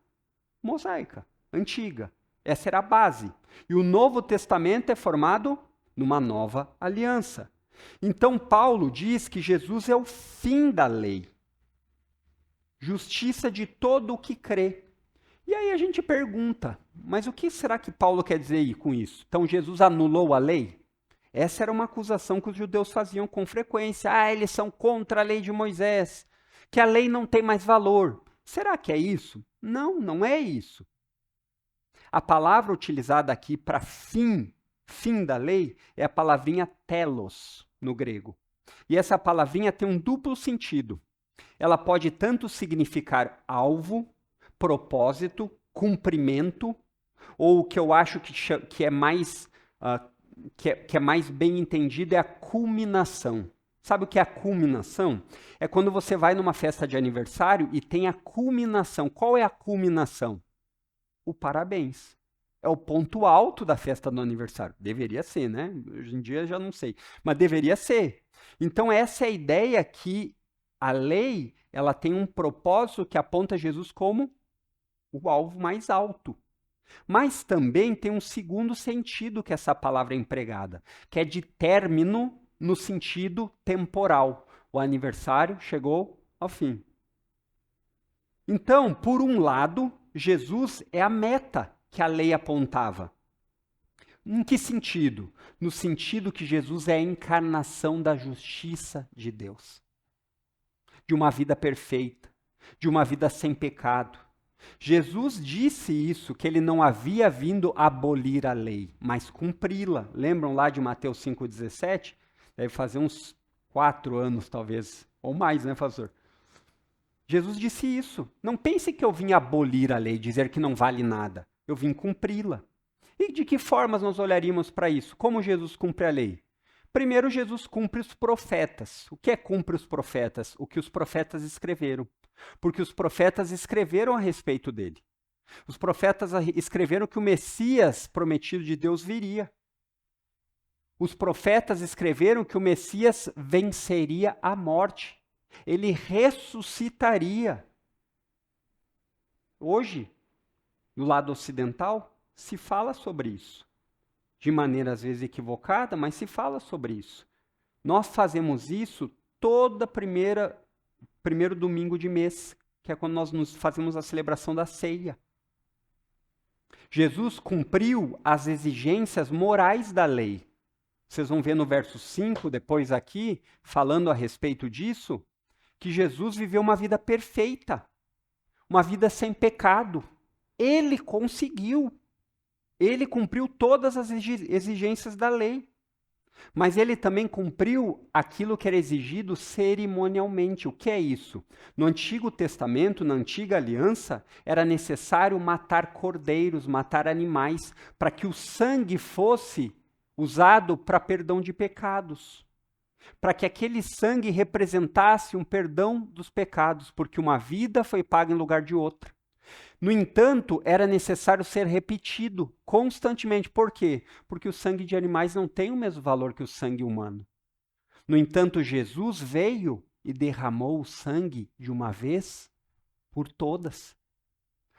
mosaica, antiga. Essa era a base. E o Novo Testamento é formado numa nova aliança. Então Paulo diz que Jesus é o fim da lei. Justiça de todo o que crê. E aí a gente pergunta, mas o que será que Paulo quer dizer com isso? Então Jesus anulou a lei? Essa era uma acusação que os judeus faziam com frequência. Ah, eles são contra a lei de Moisés, que a lei não tem mais valor. Será que é isso? Não, não é isso. A palavra utilizada aqui para fim da lei, é a palavrinha telos, no grego. E essa palavrinha tem um duplo sentido. Ela pode tanto significar alvo, propósito, cumprimento, ou o que eu acho que é mais bem entendido é a culminação. Sabe o que é a culminação? É quando você vai numa festa de aniversário e tem a culminação. Qual é a culminação? O parabéns. É o ponto alto da festa do aniversário. Deveria ser, né? Hoje em dia já não sei. Mas deveria ser. Então essa é a ideia que a lei, ela tem um propósito que aponta Jesus como o alvo mais alto. Mas também tem um segundo sentido que essa palavra é empregada, que é de término no sentido temporal. O aniversário chegou ao fim. Então, por um lado, Jesus é a meta que a lei apontava. Em que sentido? No sentido que Jesus é a encarnação da justiça de Deus. de uma vida perfeita, de uma vida sem pecado. Jesus disse isso, que ele não havia vindo abolir a lei, mas cumpri-la. Lembram lá de Mateus 5,17? Deve fazer uns 4 anos, talvez, ou mais, né, pastor? Jesus disse isso. Não pense que eu vim abolir a lei, dizer que não vale nada. Eu vim cumpri-la. E de que formas nós olharíamos para isso? Como Jesus cumpre a lei? Primeiro, Jesus cumpre os profetas. O que é cumpre os profetas? O que os profetas escreveram. Porque os profetas escreveram a respeito dele. Os profetas escreveram que o Messias prometido de Deus viria. Os profetas escreveram que o Messias venceria a morte. Ele ressuscitaria. Hoje, no lado ocidental, se fala sobre isso. De maneira às vezes equivocada, mas se fala sobre isso. Nós fazemos isso toda primeiro domingo de mês, que é quando nós fazemos a celebração da ceia. Jesus cumpriu as exigências morais da lei. Vocês vão ver no verso 5, depois aqui, falando a respeito disso, que Jesus viveu uma vida perfeita, uma vida sem pecado. Ele conseguiu. Ele cumpriu todas as exigências da lei. Mas ele também cumpriu aquilo que era exigido cerimonialmente. O que é isso? No Antigo Testamento, na Antiga Aliança, era necessário matar cordeiros, matar animais, para que o sangue fosse usado para perdão de pecados. Para que aquele sangue representasse um perdão dos pecados, porque uma vida foi paga em lugar de outra. No entanto, era necessário ser repetido constantemente. Por quê? Porque o sangue de animais não tem o mesmo valor que o sangue humano. No entanto, Jesus veio e derramou o sangue de uma vez por todas.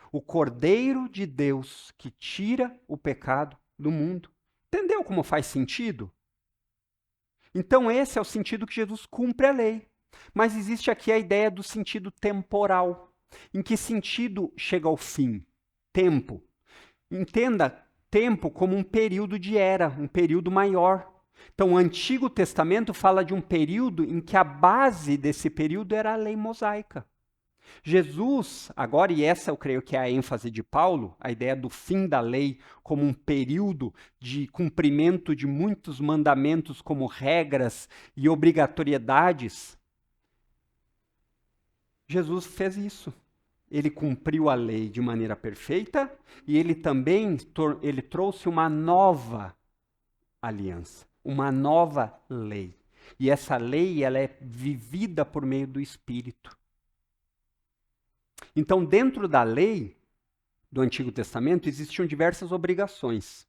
O Cordeiro de Deus que tira o pecado do mundo. Entendeu como faz sentido? Então esse é o sentido que Jesus cumpre a lei. Mas existe aqui a ideia do sentido temporal. Em que sentido chega ao fim? Tempo. Entenda tempo como um período de era, um período maior. Então, o Antigo Testamento fala de um período em que a base desse período era a lei mosaica. Jesus, agora, e essa eu creio que é a ênfase de Paulo, a ideia do fim da lei como um período de cumprimento de muitos mandamentos como regras e obrigatoriedades. Jesus fez isso. Ele cumpriu a lei de maneira perfeita e ele também trouxe uma nova aliança, uma nova lei. E essa lei ela é vivida por meio do Espírito. Então, dentro da lei do Antigo Testamento existiam diversas obrigações,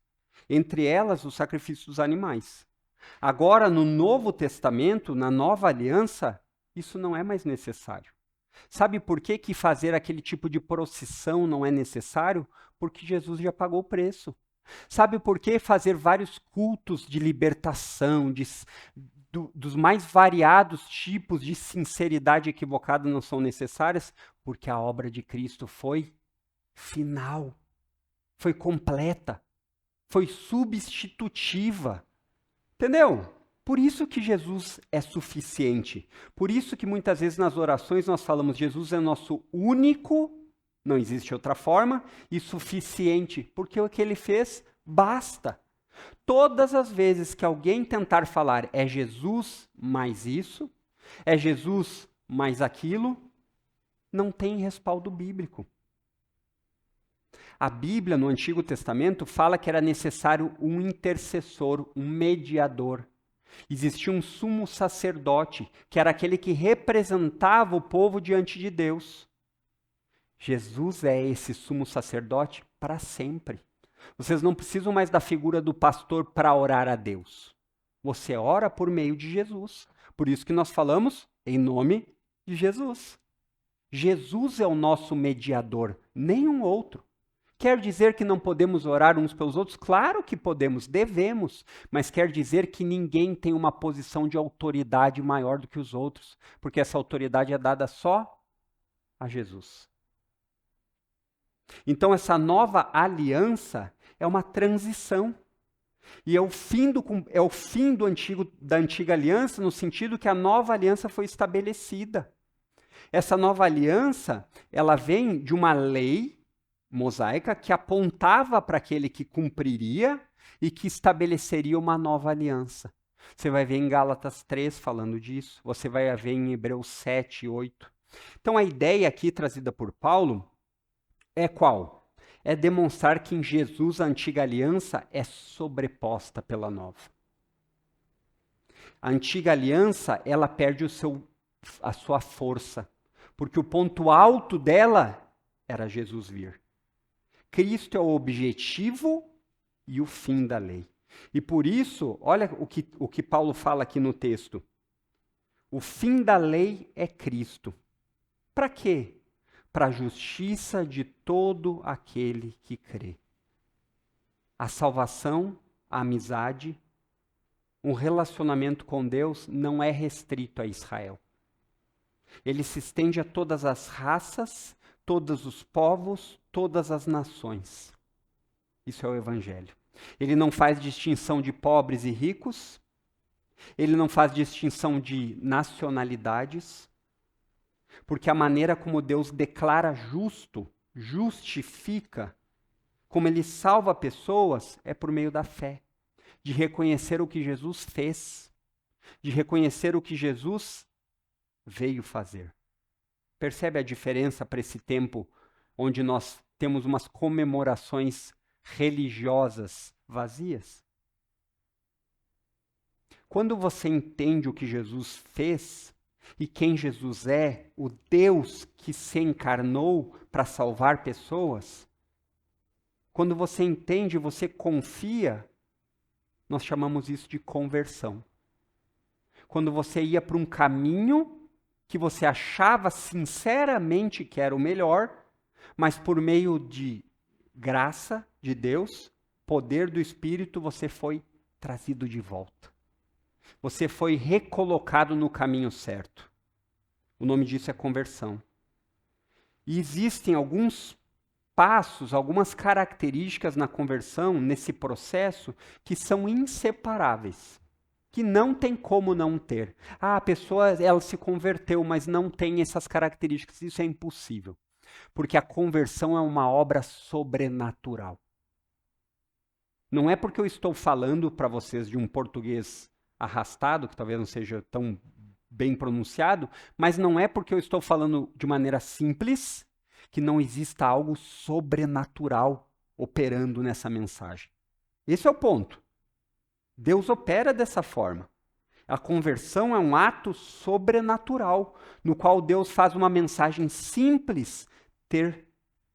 entre elas o sacrifício dos animais. Agora, no Novo Testamento, na nova aliança, isso não é mais necessário. Sabe por que que fazer aquele tipo de procissão não é necessário? Porque Jesus já pagou o preço. Sabe por que fazer vários cultos de libertação, dos mais variados tipos de sinceridade equivocada não são necessárias? Porque a obra de Cristo foi final, foi completa, foi substitutiva. Entendeu? Por isso que Jesus é suficiente. Por isso que muitas vezes nas orações nós falamos Jesus é nosso único, não existe outra forma, e suficiente. Porque o que ele fez basta. Todas as vezes que alguém tentar falar é Jesus mais isso, é Jesus mais aquilo, não tem respaldo bíblico. A Bíblia no Antigo Testamento fala que era necessário um intercessor, um mediador. Existia um sumo sacerdote, que era aquele que representava o povo diante de Deus. Jesus é esse sumo sacerdote para sempre. Vocês não precisam mais da figura do pastor para orar a Deus. Você ora por meio de Jesus. Por isso que nós falamos em nome de Jesus. Jesus é o nosso mediador, nenhum outro. Quer dizer que não podemos orar uns pelos outros? Claro que podemos, devemos, mas quer dizer que ninguém tem uma posição de autoridade maior do que os outros, porque essa autoridade é dada só a Jesus. Então essa nova aliança é uma transição. E é o fim da antiga aliança, no sentido que a nova aliança foi estabelecida. Essa nova aliança, ela vem de uma lei mosaica que apontava para aquele que cumpriria e que estabeleceria uma nova aliança. Você vai ver em Gálatas 3 falando disso, você vai ver em Hebreus 7, 8. Então a ideia aqui trazida por Paulo é qual? É demonstrar que em Jesus a antiga aliança é sobreposta pela nova. A antiga aliança, ela perde a sua força, porque o ponto alto dela era Jesus vir. Cristo é o objetivo e o fim da lei. E por isso, olha o que Paulo fala aqui no texto. O fim da lei é Cristo. Para quê? Para a justiça de todo aquele que crê. A salvação, a amizade, um relacionamento com Deus não é restrito a Israel. Ele se estende a todas as raças, todos os povos, todas as nações. Isso é o Evangelho. Ele não faz distinção de pobres e ricos, ele não faz distinção de nacionalidades, porque a maneira como Deus declara justo, justifica, como ele salva pessoas, é por meio da fé, de reconhecer o que Jesus fez, de reconhecer o que Jesus veio fazer. Percebe a diferença para esse tempo onde nós temos umas comemorações religiosas vazias? Quando você entende o que Jesus fez e quem Jesus é, o Deus que se encarnou para salvar pessoas, quando você entende, você confia, nós chamamos isso de conversão. Quando você ia para um caminho que você achava sinceramente que era o melhor, mas por meio de graça de Deus, poder do Espírito, você foi trazido de volta. Você foi recolocado no caminho certo. O nome disso é conversão. E existem alguns passos, algumas características na conversão, nesse processo, que são inseparáveis. Que não tem como não ter. Ah, a pessoa ela se converteu, mas não tem essas características. Isso é impossível. Porque a conversão é uma obra sobrenatural. Não é porque eu estou falando para vocês de um português arrastado, que talvez não seja tão bem pronunciado, mas não é porque eu estou falando de maneira simples que não exista algo sobrenatural operando nessa mensagem. Esse é o ponto. Deus opera dessa forma. A conversão é um ato sobrenatural, no qual Deus faz uma mensagem simples ter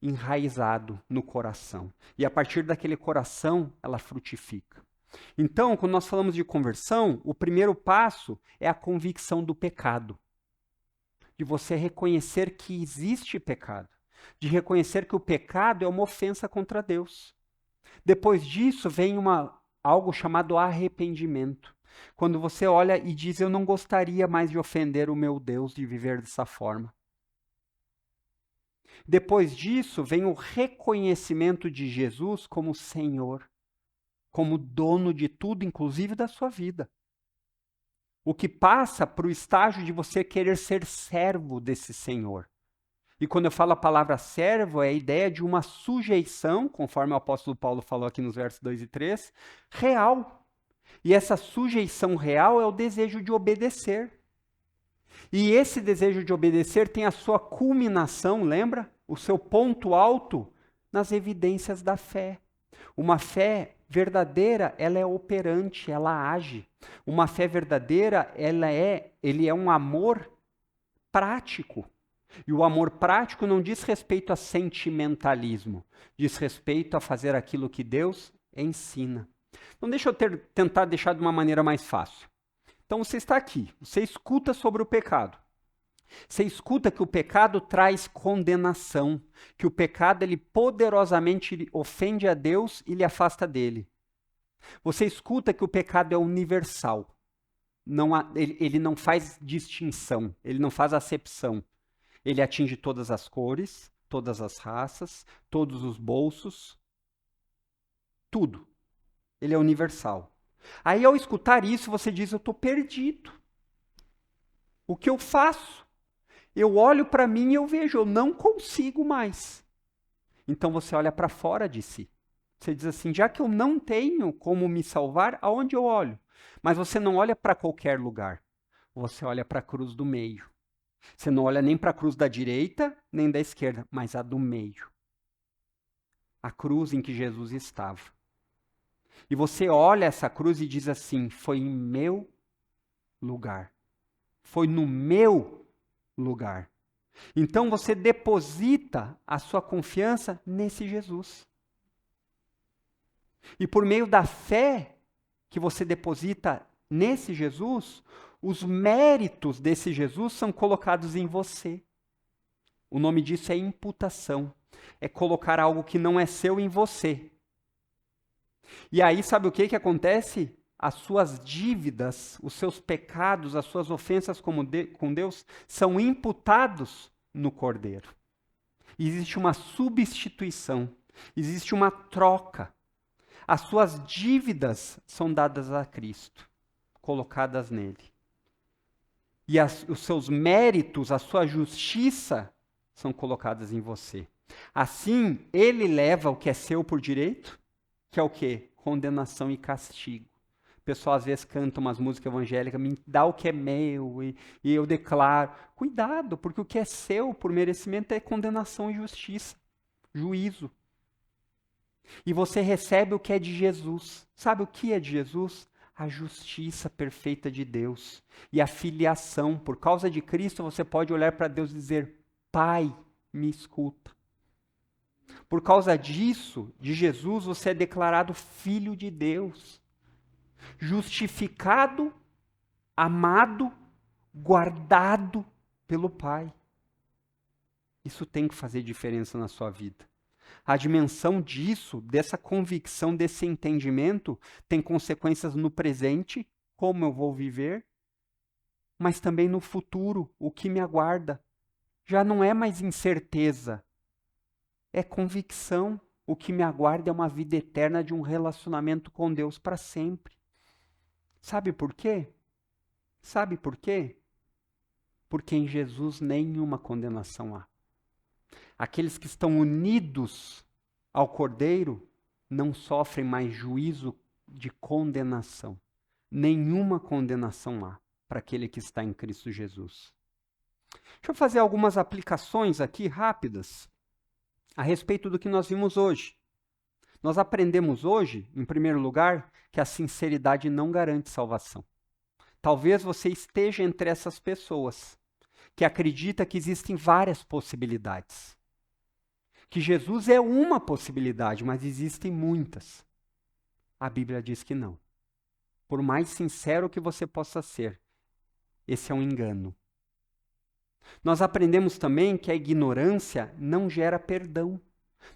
enraizado no coração. E a partir daquele coração, ela frutifica. Então, quando nós falamos de conversão, o primeiro passo é a convicção do pecado. De você reconhecer que existe pecado. De reconhecer que o pecado é uma ofensa contra Deus. Depois disso, vem algo chamado arrependimento. Quando você olha e diz, eu não gostaria mais de ofender o meu Deus, de viver dessa forma. Depois disso, vem o reconhecimento de Jesus como Senhor, como dono de tudo, inclusive da sua vida. O que passa para o estágio de você querer ser servo desse Senhor. E quando eu falo a palavra servo, é a ideia de uma sujeição, conforme o apóstolo Paulo falou aqui nos versos 2 e 3, real. E essa sujeição real é o desejo de obedecer. E esse desejo de obedecer tem a sua culminação, lembra? O seu ponto alto nas evidências da fé. Uma fé verdadeira, ela é operante, ela age. Uma fé verdadeira, ele é um amor prático. E o amor prático não diz respeito a sentimentalismo, diz respeito a fazer aquilo que Deus ensina. Então deixa eu tentar deixar de uma maneira mais fácil. Então você está aqui, você escuta sobre o pecado. Você escuta que o pecado traz condenação, que o pecado ele poderosamente ofende a Deus e lhe afasta dele. Você escuta que o pecado é universal. Ele não faz distinção, ele não faz acepção. Ele atinge todas as cores, todas as raças, todos os bolsos, tudo. Ele é universal. Aí ao escutar isso, você diz, eu estou perdido. O que eu faço? Eu olho para mim e eu vejo, eu não consigo mais. Então você olha para fora de si. Você diz assim, já que eu não tenho como me salvar, aonde eu olho? Mas você não olha para qualquer lugar. Você olha para a cruz do meio. Você não olha nem para a cruz da direita, nem da esquerda, mas a do meio. A cruz em que Jesus estava. E você olha essa cruz e diz assim, foi em meu lugar. Foi no meu lugar. Então você deposita a sua confiança nesse Jesus. E por meio da fé que você deposita nesse Jesus, os méritos desse Jesus são colocados em você. O nome disso é imputação. É colocar algo que não é seu em você. E aí, sabe o que acontece? As suas dívidas, os seus pecados, as suas ofensas com Deus são imputados no Cordeiro. Existe uma substituição, existe uma troca. As suas dívidas são dadas a Cristo, colocadas nele. E os seus méritos, a sua justiça, são colocadas em você. Assim, ele leva o que é seu por direito, que é o quê? Condenação e castigo. O pessoal às vezes canta umas músicas evangélicas, me dá o que é meu, e eu declaro. Cuidado, porque o que é seu por merecimento é condenação e justiça, juízo. E você recebe o que é de Jesus. Sabe o que é de Jesus? A justiça perfeita de Deus. E a filiação. Por causa de Cristo, você pode olhar para Deus e dizer, Pai, me escuta. Por causa disso, de Jesus, você é declarado filho de Deus. Justificado, amado, guardado pelo Pai. Isso tem que fazer diferença na sua vida. A dimensão disso, dessa convicção, desse entendimento, tem consequências no presente, como eu vou viver, mas também no futuro, o que me aguarda. Já não é mais incerteza, é convicção. O que me aguarda é uma vida eterna de um relacionamento com Deus para sempre. Sabe por quê? Sabe por quê? Porque em Jesus nenhuma condenação há. Aqueles que estão unidos ao Cordeiro não sofrem mais juízo de condenação. Nenhuma condenação há para aquele que está em Cristo Jesus. Deixa eu fazer algumas aplicações aqui rápidas a respeito do que nós vimos hoje. Nós aprendemos hoje, em primeiro lugar, que a sinceridade não garante salvação. Talvez você esteja entre essas pessoas que acredita que existem várias possibilidades. Que Jesus é uma possibilidade, mas existem muitas. A Bíblia diz que não. Por mais sincero que você possa ser, esse é um engano. Nós aprendemos também que a ignorância não gera perdão,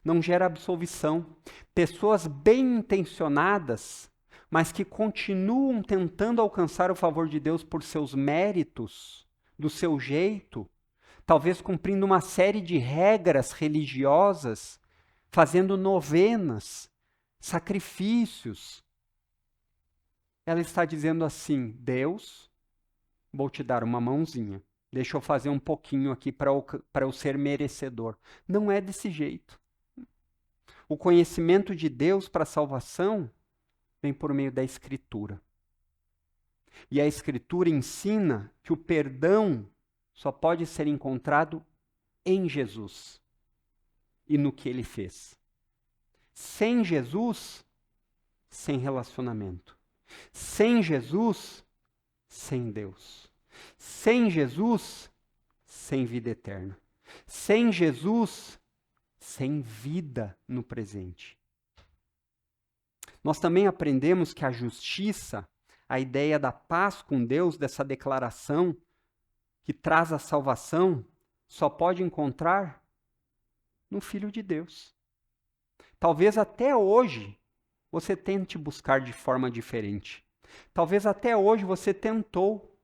não gera absolvição. Pessoas bem intencionadas, mas que continuam tentando alcançar o favor de Deus por seus méritos, do seu jeito, talvez cumprindo uma série de regras religiosas, fazendo novenas, sacrifícios. Ela está dizendo assim, Deus, vou te dar uma mãozinha. Deixa eu fazer um pouquinho aqui para eu ser merecedor. Não é desse jeito. O conhecimento de Deus para a salvação vem por meio da Escritura. E a Escritura ensina que o perdão só pode ser encontrado em Jesus e no que ele fez. Sem Jesus, sem relacionamento. Sem Jesus, sem Deus. Sem Jesus, sem vida eterna. Sem Jesus, sem vida no presente. Nós também aprendemos que a justiça, a ideia da paz com Deus, dessa declaração que traz a salvação, só pode encontrar no Filho de Deus. Talvez até hoje você tente buscar de forma diferente. Talvez até hoje você tentou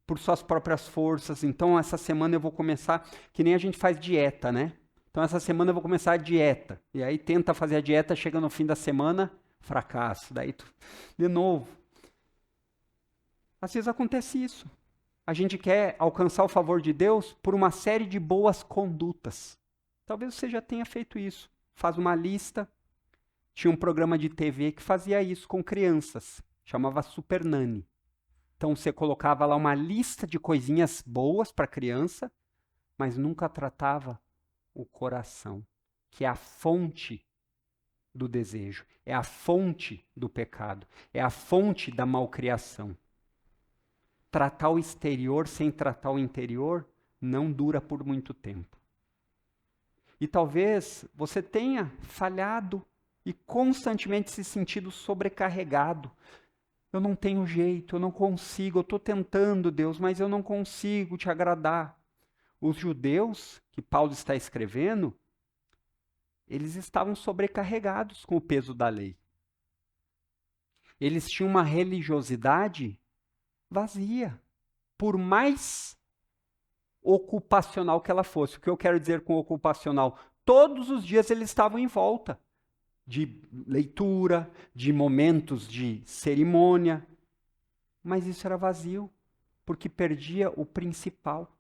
por suas próprias forças. Então, essa semana eu vou começar, que nem a gente faz dieta, né? Então, essa semana eu vou começar a dieta. E aí, tenta fazer a dieta, chega no fim da semana, fracasso. Daí, de novo. Às vezes acontece isso. A gente quer alcançar o favor de Deus por uma série de boas condutas. Talvez você já tenha feito isso. Faz uma lista. Tinha um programa de TV que fazia isso com crianças. Chamava Super Nani. Então você colocava lá uma lista de coisinhas boas para a criança, mas nunca tratava o coração, que é a fonte do desejo, é a fonte do pecado, é a fonte da malcriação. Tratar o exterior sem tratar o interior não dura por muito tempo. E talvez você tenha falhado e constantemente se sentido sobrecarregado. Eu não tenho jeito, eu não consigo, eu estou tentando, Deus, mas eu não consigo te agradar. Os judeus, que Paulo está escrevendo, eles estavam sobrecarregados com o peso da lei. Eles tinham uma religiosidade vazia, por mais ocupacional que ela fosse. O que eu quero dizer com ocupacional? Todos os dias eles estavam em volta de leitura, de momentos de cerimônia, mas isso era vazio, porque perdia o principal.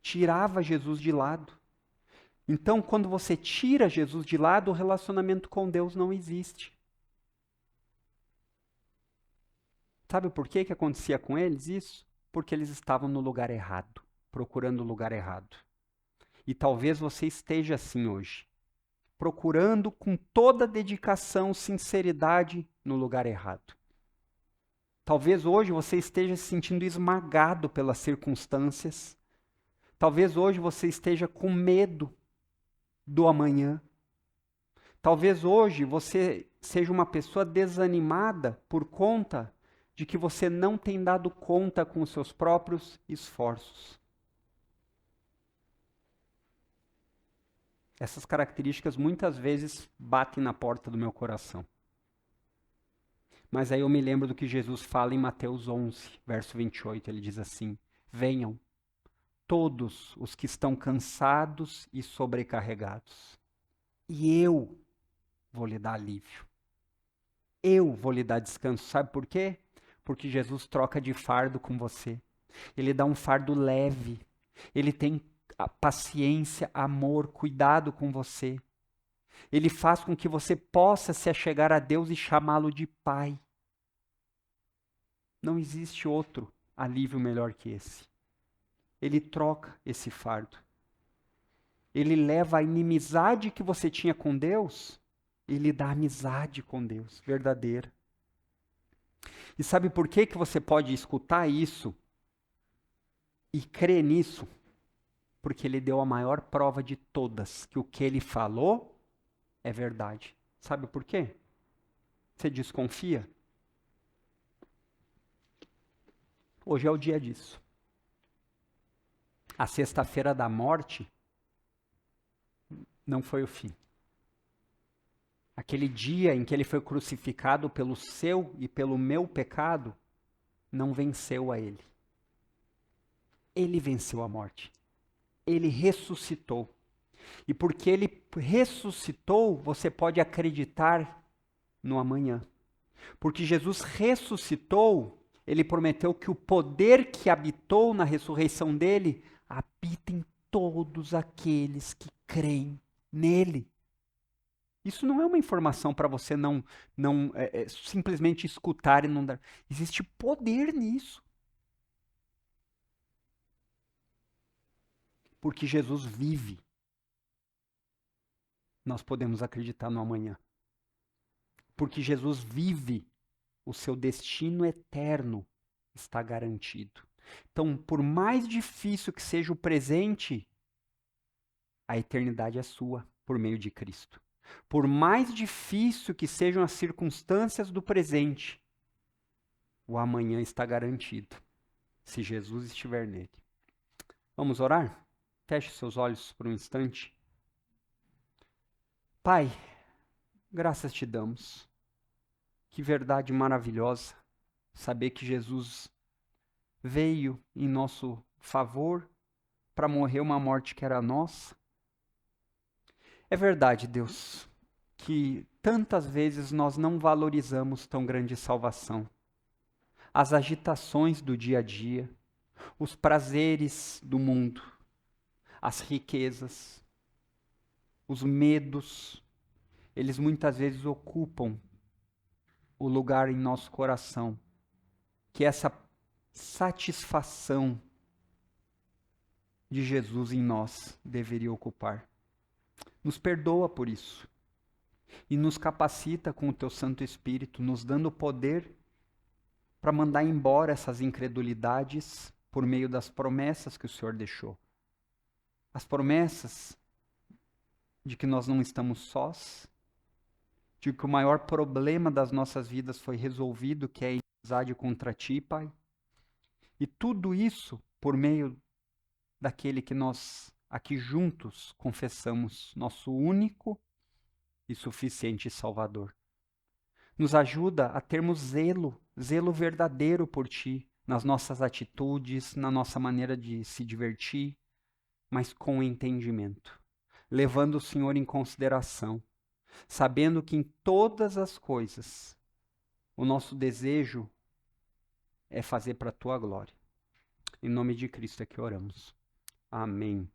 Tirava Jesus de lado. Então, quando você tira Jesus de lado, o relacionamento com Deus não existe. Sabe por que acontecia com eles isso? Porque eles estavam no lugar errado, procurando o lugar errado. E talvez você esteja assim hoje, procurando com toda dedicação, sinceridade, no lugar errado. Talvez hoje você esteja se sentindo esmagado pelas circunstâncias. Talvez hoje você esteja com medo do amanhã. Talvez hoje você seja uma pessoa desanimada por conta de que você não tem dado conta com os seus próprios esforços. Essas características muitas vezes batem na porta do meu coração. Mas aí eu me lembro do que Jesus fala em Mateus 11, verso 28. Ele diz assim: venham todos os que estão cansados e sobrecarregados, e eu vou lhe dar alívio. Eu vou lhe dar descanso. Sabe por quê? Porque Jesus troca de fardo com você. Ele dá um fardo leve. Ele tem paciência, amor, cuidado com você. Ele faz com que você possa se achegar a Deus e chamá-lo de Pai. Não existe outro alívio melhor que esse. Ele troca esse fardo. Ele leva a inimizade que você tinha com Deus, ele dá amizade com Deus, verdadeira. E sabe por que você pode escutar isso e crer nisso? Porque ele deu a maior prova de todas, que o que ele falou é verdade. Sabe por quê? Você desconfia? Hoje é o dia disso. A sexta-feira da morte não foi o fim. Aquele dia em que ele foi crucificado pelo seu e pelo meu pecado, não venceu a ele. Ele venceu a morte. Ele ressuscitou. E porque ele ressuscitou, você pode acreditar no amanhã. Porque Jesus ressuscitou, ele prometeu que o poder que habitou na ressurreição dele habita em todos aqueles que creem nele. Isso não é uma informação para você não simplesmente escutar e não dar. Existe poder nisso. Porque Jesus vive. Nós podemos acreditar no amanhã. Porque Jesus vive, o seu destino eterno está garantido. Então, por mais difícil que seja o presente, a eternidade é sua por meio de Cristo. Por mais difícil que sejam as circunstâncias do presente, o amanhã está garantido, se Jesus estiver nele. Vamos orar? Feche seus olhos por um instante. Pai, graças te damos. Que verdade maravilhosa saber que Jesus veio em nosso favor para morrer uma morte que era nossa. É verdade, Deus, que tantas vezes nós não valorizamos tão grande salvação. as agitações do dia a dia, os prazeres do mundo, as riquezas, os medos, eles muitas vezes ocupam o lugar em nosso coração, que essa satisfação de Jesus em nós deveria ocupar. Nos perdoa por isso e nos capacita com o teu Santo Espírito, nos dando o poder para mandar embora essas incredulidades por meio das promessas que o Senhor deixou. As promessas de que nós não estamos sós, de que o maior problema das nossas vidas foi resolvido, que é a inimizade contra ti, Pai. E tudo isso por meio daquele que nós aqui juntos confessamos, nosso único e suficiente Salvador. Nos ajuda a termos zelo verdadeiro por ti, nas nossas atitudes, na nossa maneira de se divertir, mas com entendimento, levando o Senhor em consideração, sabendo que em todas as coisas o nosso desejo é fazer para a tua glória. Em nome de Cristo é que oramos. Amém.